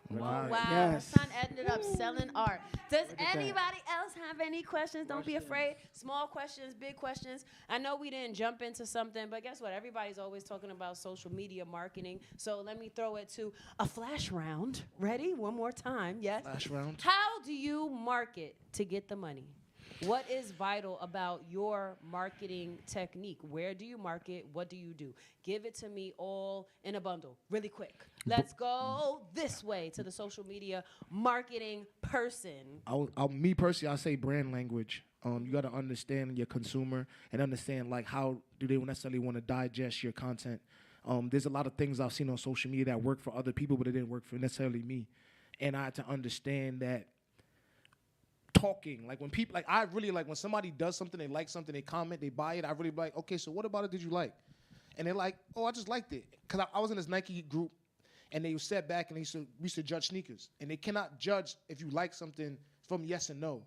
Wow. Wow, Yes. her son ended up selling art. Does anybody else have any questions? Don't be afraid. Small questions, big questions. I know we didn't jump into something, but guess what? Everybody's always talking about social media marketing. So let me throw it to a flash round. Ready? One more time. Yes. Flash round. How do you market to get the money? What is vital about your marketing technique? Where do you market? What do you do? Give it to me all in a bundle, really quick. Let's go this way to the social media marketing person. Me personally, I say brand language. You got to understand your consumer and understand like how do they necessarily want to digest your content. There's a lot of things I've seen on social media that work for other people, but it didn't work for necessarily me. And I had to understand that talking. Like when people, like I really like when somebody does something, they like something, they comment, they buy it. I really be like, okay, so what about it did you like? And they're like, oh, I just liked it. Because I was in this Nike group, and they sat back and we used to judge sneakers. And they cannot judge if you like something from yes and no.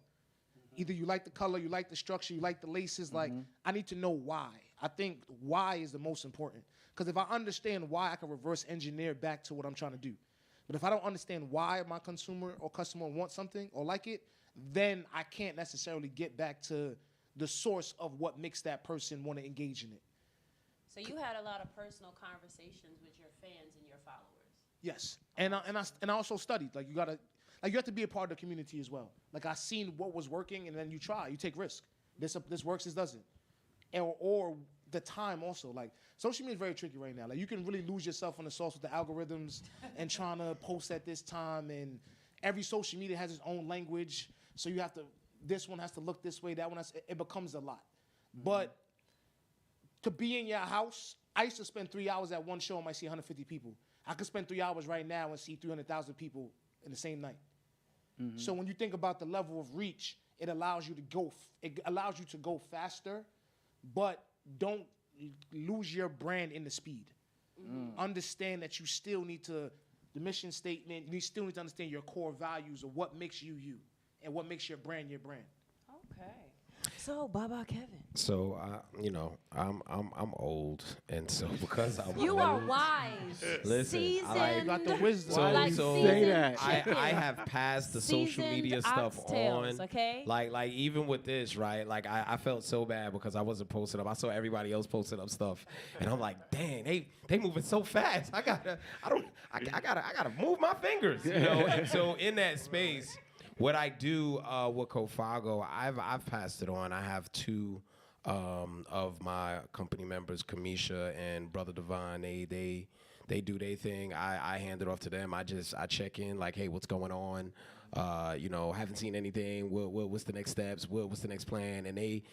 Either you like the color, you like the structure, you like the laces. Like, I need to know why. I think why is the most important. Because if I understand why, I can reverse engineer back to what I'm trying to do. But if I don't understand why my consumer or customer wants something or like it, then I can't necessarily get back to the source of what makes that person want to engage in it. So you had a lot of personal conversations with your fans and your followers. Yes, and I also studied. Like you have to be a part of the community as well. Like I seen what was working, and then you try, you take risk. This works, this doesn't, or the time also. Like social media is very tricky right now. Like you can really lose yourself on the sauce with the algorithms and trying to post at this time, and every social media has its own language. So you have to. This one has to look this way. That one it becomes a lot, but. To be in your house, I used to spend 3 hours at one show and might see 150 people. I could spend 3 hours right now and see 300,000 people in the same night. So when you think about the level of reach, it allows you to go faster, but don't lose your brand in the speed. Understand that you still need to, the mission statement, you still need to understand your core values of what makes you you and what makes your brand your brand. Okay. So, Baba Kevin. So, I'm old, and so because I'm You old, are wise. Listen, seasoned. You got the wisdom. like so seasoned that. chicken. I have passed the social Seasoned media stuff oxtails, on. okay? Like even with this, right? Like I felt so bad because I wasn't posting up. I saw everybody else posting up stuff, and I'm like, dang, they moving so fast. I gotta move my fingers, you know. And so in that space, what I do with Kofago, I've passed it on. I have two of my company members, Kamisha and Brother Devon. They do their thing. I hand it off to them. I check in like, hey, what's going on? Haven't seen anything. What's the next steps? What's the next plan? And they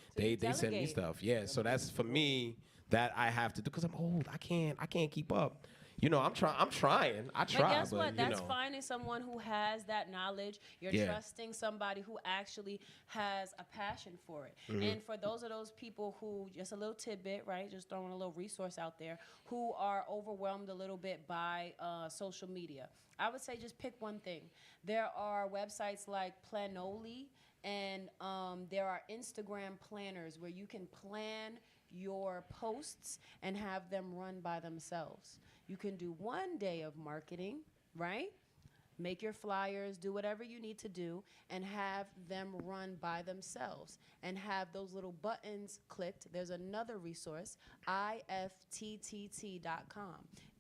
send me stuff. Yeah, so that's for me that I have to do because I'm old. I can't keep up. I'm trying. I try. But guess what? That's know. finding someone who has that knowledge. You're trusting somebody who actually has a passion for it. And for those people who, just a little tidbit, right? Just throwing a little resource out there, who are overwhelmed a little bit by social media. I would say just pick one thing. There are websites like Planoli, and there are Instagram planners where you can plan your posts and have them run by themselves. You can do 1 day of marketing, right? Make your flyers, do whatever you need to do, and have them run by themselves and have those little buttons clicked. There's another resource, ifttt.com.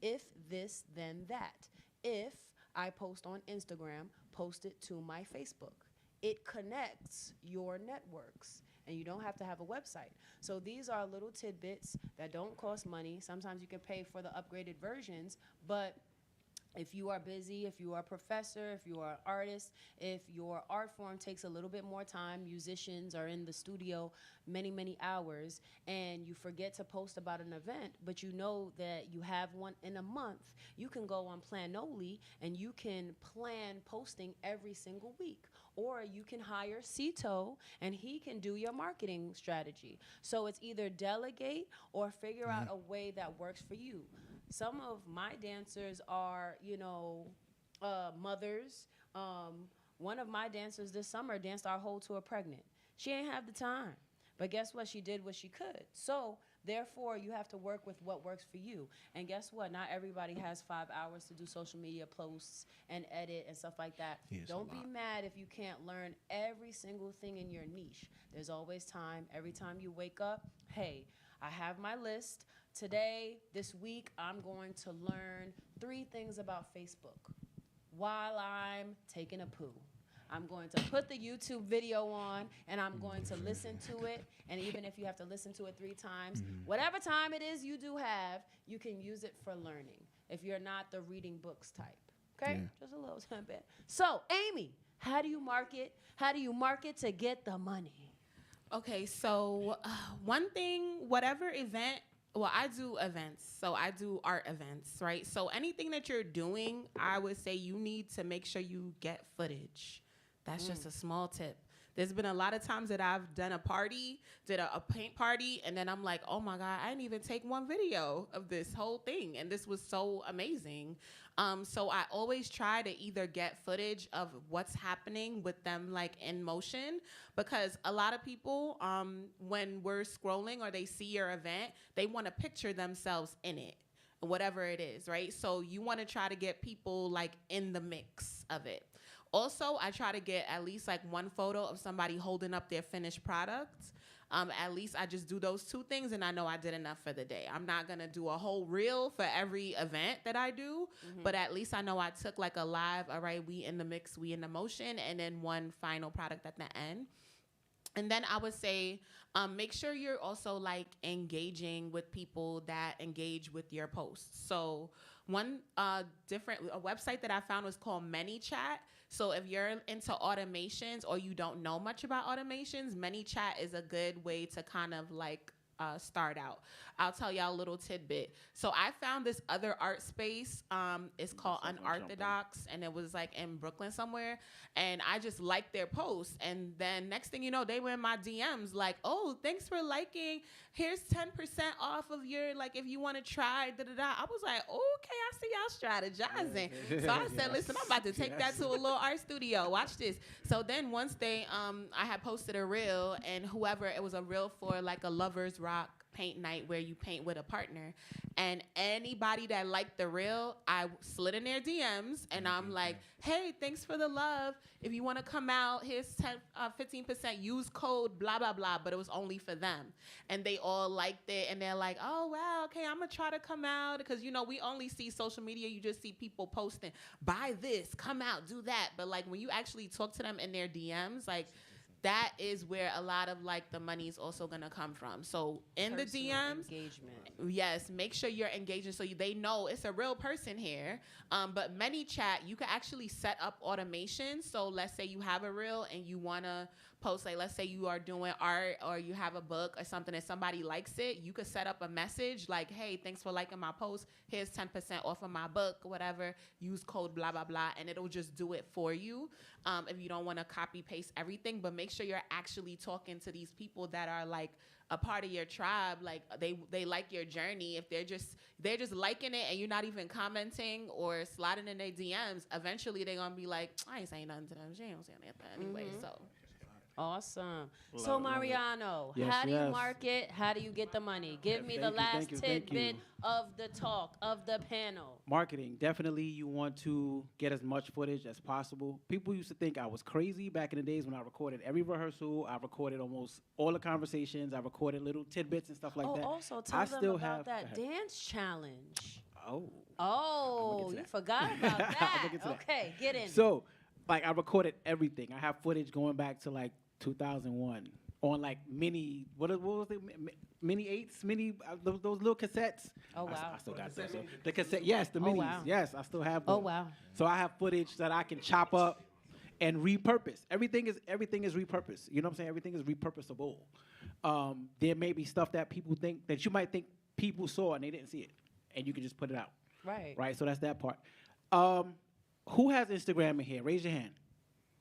If this, then that. If I post on Instagram, post it to my Facebook. It connects your networks. And you don't have to have a website. So these are little tidbits that don't cost money. Sometimes you can pay for the upgraded versions, but if you are busy, if you are a professor, if you are an artist, if your art form takes a little bit more time, musicians are in the studio many, many hours, and you forget to post about an event, but you know that you have one in a month, you can go on Planoli and you can plan posting every single week. Or you can hire Cito and he can do your marketing strategy. So it's either delegate or figure out a way that works for you. Some of my dancers are, mothers. One of my dancers this summer danced our whole tour pregnant. She ain't have the time. But guess what? She did what she could. So therefore, you have to work with what works for you. And guess what? Not everybody has 5 hours to do social media posts and edit and stuff like that. Don't be mad if you can't learn every single thing in your niche. There's always time. Every time you wake up, hey, I have my list. Today, this week, I'm going to learn 3 things about Facebook while I'm taking a poo. I'm going to put the YouTube video on, and I'm going to listen to it. And even if you have to listen to it 3 times, whatever time it is you do have, you can use it for learning if you're not the reading books type. Okay? Just a little bit. So, Amy, how do you market? How do you market to get the money? Okay, so one thing, whatever event, well, I do events, so I do art events, right? So anything that you're doing, I would say you need to make sure you get footage. That's just a small tip. There's been a lot of times that I've done a party, did a paint party, and then I'm like, oh my God, I didn't even take one video of this whole thing, and this was so amazing. So I always try to either get footage of what's happening with them like in motion, because a lot of people, when we're scrolling or they see your event, they want to picture themselves in it, whatever it is, right? So you want to try to get people like in the mix of it. Also, I try to get at least like one photo of somebody holding up their finished product. At least I just do those two things, and I know I did enough for the day. I'm not gonna do a whole reel for every event that I do, but at least I know I took like a live, all right, we in the mix, we in the motion, and then one final product at the end. And then I would say, make sure you're also like engaging with people that engage with your posts. So one a website that I found was called ManyChat. So if you're into automations or you don't know much about automations, ManyChat is a good way to kind of like start out. I'll tell y'all a little tidbit. So I found this other art space. It's called Unorthodox, and it was like in Brooklyn somewhere. And I just liked their posts. And then next thing you know, they were in my DMs like, oh, thanks for liking. Here's 10% off of your, like, if you want to try, da-da-da. I was like, okay, I see y'all strategizing. So I said, listen, I'm about to take that to Allure Art Studio. Watch this. So then once they, I had posted a reel, and whoever, it was a reel for like a Lovers Rock paint night where you paint with a partner, and anybody that liked the reel, I slid in their DMs, and I'm like, hey, thanks for the love. If you want to come out, here's 15%, use code blah blah blah, but it was only for them, and they all liked it, and they're like, oh wow, okay, I'm gonna try to come out, because you know we only see social media, you just see people posting, buy this, come out, do that, but like when you actually talk to them in their DMs, like that is where a lot of like the money is also gonna come from. So in the DMs, engagement. yes, make sure you're engaging so they know it's a real person here. But ManyChat, you can actually set up automation. So let's say you have a reel and you wanna post, like let's say you are doing art or you have a book or something and somebody likes it, you could set up a message like, hey, thanks for liking my post. Here's 10% off of my book, whatever. Use code blah, blah, blah, and it'll just do it for you if you don't want to copy paste everything. But make sure you're actually talking to these people that are like a part of your tribe, like they like your journey. If they're just liking it and you're not even commenting or sliding in their DMs, eventually they're gonna be like, I ain't saying nothing to them. She ain't saying nothing anyway. So Awesome. So Mariano, Yes, how do you yes. market? How do you get the money? Give me the Thank you, last thank you, thank tidbit you. of the talk, of the panel. Marketing. Definitely you want to get as much footage as possible. People used to think I was crazy back in the days when I recorded every rehearsal. I recorded almost all the conversations. I recorded little tidbits and stuff like that. Also tell I them still about have- that go ahead. dance challenge. Oh. Oh, to you that. forgot about I'ma that. get to that. Okay, get in. So, like, I recorded everything. I have footage going back to like 2001 on like mini. What was it? Mini 8s, those little cassettes. Oh, I wow. still got those. So the cassette, yes, the minis, wow. yes, I still have those. Oh, wow. So I have footage that I can chop up and repurpose. Everything is repurposed. You know what I'm saying? Everything is repurposable. There may be stuff that people think that you might think people saw and they didn't see it, and you can just put it out. Right. Right. So that's that part. Who has Instagram in here? Raise your hand.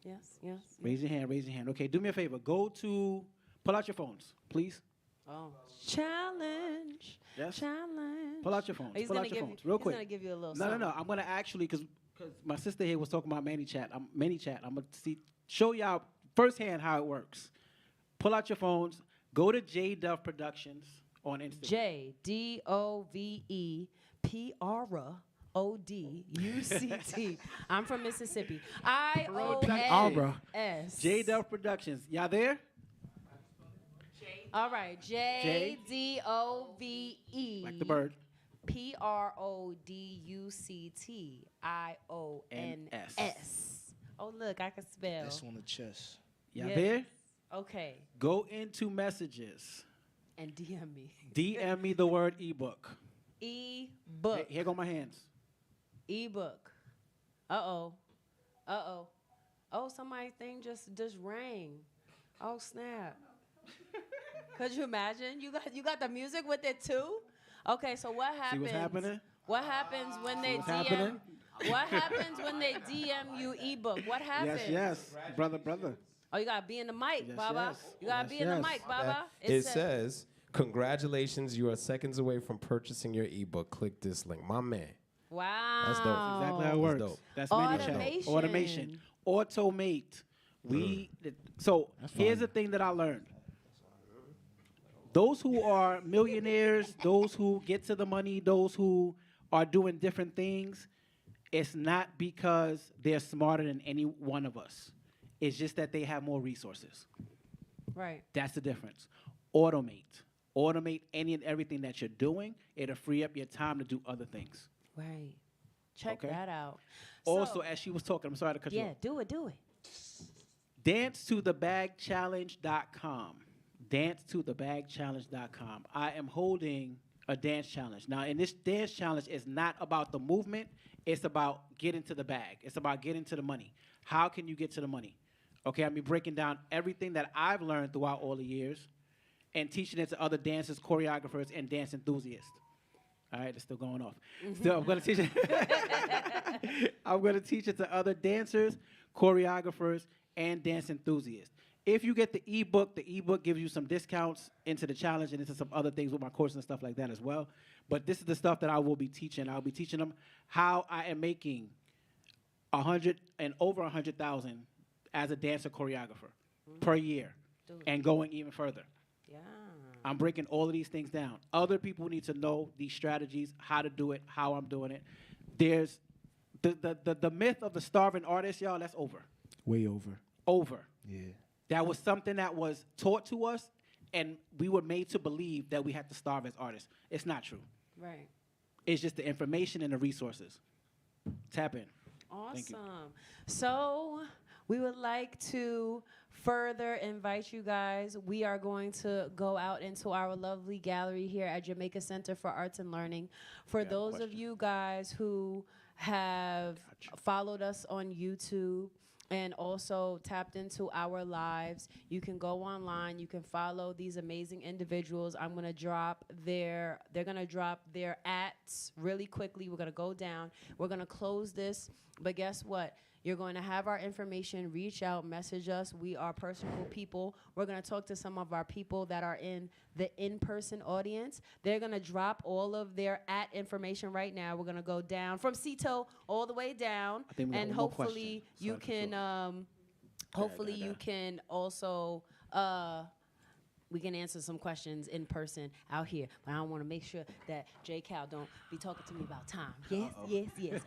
Yes. Raise your hand. Okay, do me a favor. Pull out your phones, please. Oh. Challenge. Yes. Challenge. Pull out your phones. He's Pull gonna out your give phones, you, real he's quick. gonna give you a little No. something. I'm gonna actually, because my sister here was talking about ManyChat. I'm gonna show y'all firsthand how it works. Pull out your phones. Go to J Dove Productions on Instagram. JDOVEPRODUCT. I'm from Mississippi. Arbor. IONS. J Dove Productions. Y'all there? All right. JDOVE. Like the bird. PRODUCTIONS. Oh, look, I can spell. That's on the chest. Y'all Yes. there? Okay. Go into messages. And DM me. DM me the word ebook. Ebook. Here go my hands. Ebook. Uh-oh. Oh, somebody's thing just rang. Oh, snap. Could you imagine? You got the music with it too? Okay, so what See happens? what's happening? What happens when they what's DM? happening? What happens when they DM you ebook? What happens? Yes, brother. Oh, you gotta be in the mic, Yes, Baba. yes. You gotta Yes, be in the yes. mic, Baba. It says, congratulations, you are seconds away from purchasing your ebook. Click this link. My man. Wow. That's dope. Exactly how it That's works. dope. That's ManyChat. Automation. Automation. Automate. So here's the thing that I learned. Those who are millionaires, those who get to the money, those who are doing different things, it's not because they're smarter than any one of us. It's just that they have more resources. Right. That's the difference. Automate. Automate any and everything that you're doing. It'll free up your time to do other things. Right. Check Okay. that out. Also, So- as she was talking, I'm sorry to cut you yeah, off. do it. DanceToTheBagChallenge.com. DanceToTheBagChallenge.com. I am holding a dance challenge. Now, in this dance challenge, it's not about the movement. It's about getting to the bag. It's about getting to the money. How can you get to the money? Okay, I'm breaking down everything that I've learned throughout all the years and teaching it to other dancers, choreographers, and dance enthusiasts. All right, it's still going off. So I'm going to teach it. I'm going to teach it to other dancers, choreographers, and dance enthusiasts. If you get the ebook gives you some discounts into the challenge and into some other things with my course and stuff like that as well. But this is the stuff that I will be teaching. I'll be teaching them how I am making 100 and over 100,000 as a dancer choreographer per year, and going even further. Yeah. I'm breaking all of these things down. Other people need to know these strategies, how to do it, how I'm doing it. There's the myth of the starving artist, y'all. That's over. Way over. Over. Yeah. That was something that was taught to us, and we were made to believe that we had to starve as artists. It's not true. Right. It's just the information and the resources. Tap in. Awesome. Thank you. So we would like to further invite you guys. We are going to go out into our lovely gallery here at Jamaica Center for Arts and Learning. For those of you guys who have followed us on YouTube and also tapped into our lives, you can go online, you can follow these amazing individuals. I'm gonna drop they're gonna drop their ats really quickly. We're gonna go down, we're gonna close this, but guess what? You're going to have our information, reach out, message us. We are personable people. We're going to talk to some of our people that are in the in-person audience. They're going to drop all of their information right now. We're going to go down from Cito all the way down. I think we got And one more hopefully question. you Sorry to can, hopefully yeah. you can also, we can answer some questions in person out here. But I want to make sure that JCAL don't be talking to me about time. Yes.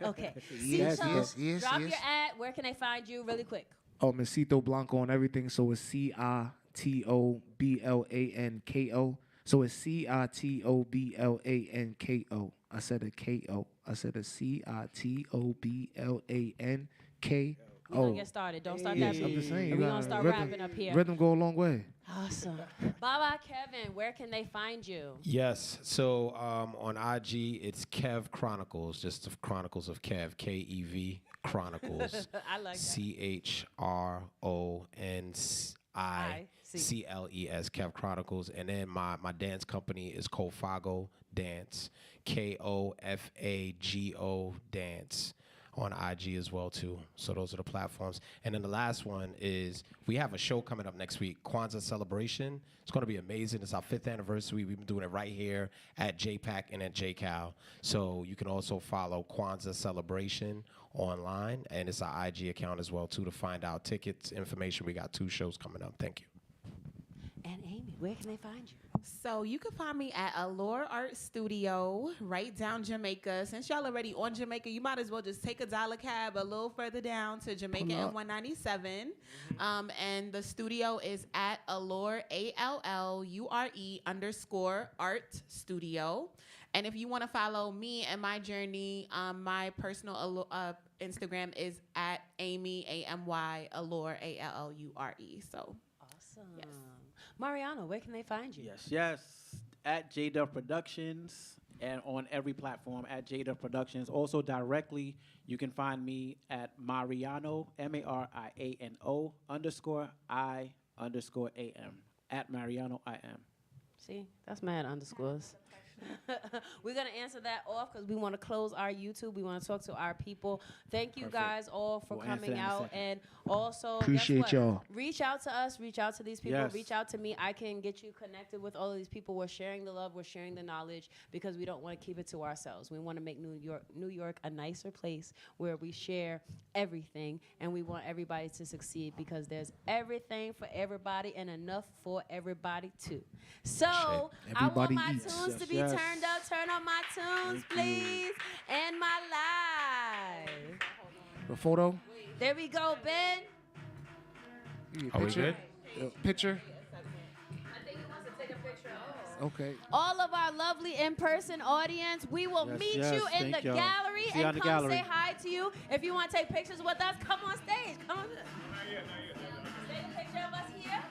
Okay. Yes, Cito, yes, drop yes. your ad. Where can they find you really quick? Cito Blanco on everything. So it's CITOBLANKO. So it's CITOBLANKO. I said a KO. I said a CITOBLANKO. We're going to get started. Don't start that I'm beat. just saying. We're you going to gotta- start rapping up here. Rhythm go a long way. Awesome. Baba Kevin, where can they find you? Yes. So on IG, it's Kev Chronicles, just the Chronicles of Kev, KEV Chronicles. I like that. CHRONICLES, Kev Chronicles. And then my dance company is Kofago Dance, KOFAGO Dance. On IG as well too. So those are the platforms. And then the last one is we have a show coming up next week, Kwanzaa Celebration. It's going to be amazing. It's our 5th anniversary. We've been doing it right here at JPAC and at JCAL. So you can also follow Kwanzaa Celebration online, and it's our IG account as well too to find out tickets, information. We got 2 shows coming up. Thank you. And Amy, where can they find you? So you can find me at ALLURE Art Studio, right down Jamaica. Since y'all already on Jamaica, you might as well just take a dollar cab a little further down to Jamaica and 197. And the studio is at ALLURE, ALLURE_Art Studio. And if you want to follow me and my journey, my personal Instagram is at Amy, AMY, ALLURE, ALLURE. So Awesome. Yes. Mariano, where can they find you? Yes. At JDuff Productions and on every platform at JDuff Productions. Also directly, you can find me at Mariano, MARIANO _I_AM. At Mariano IM. See, that's mad underscores. We're going to answer that off because we want to close our YouTube. We want to talk to our people. Thank you guys all for We'll answer coming that in a out. second. And also, Appreciate guess what? y'all. Reach out to us. Reach out to these people. Yes. Reach out to me. I can get you connected with all of these people. We're sharing the love. We're sharing the knowledge because we don't want to keep it to ourselves. We want to make New York a nicer place where we share everything, and we want everybody to succeed because there's everything for everybody and enough for everybody too. So I want Everybody my eats. tunes to be Yes. turned up. Turn on my tunes, please, and my live. The photo. There we go, Ben. Are we good? Picture. I think he wants to take a picture. Okay. All of our lovely in-person audience, we will Yes, meet yes, you in the thank y'all. gallery See you and in the come gallery. say hi to you. If you want to take pictures with us, come on stage. Come on. Take a picture of us here.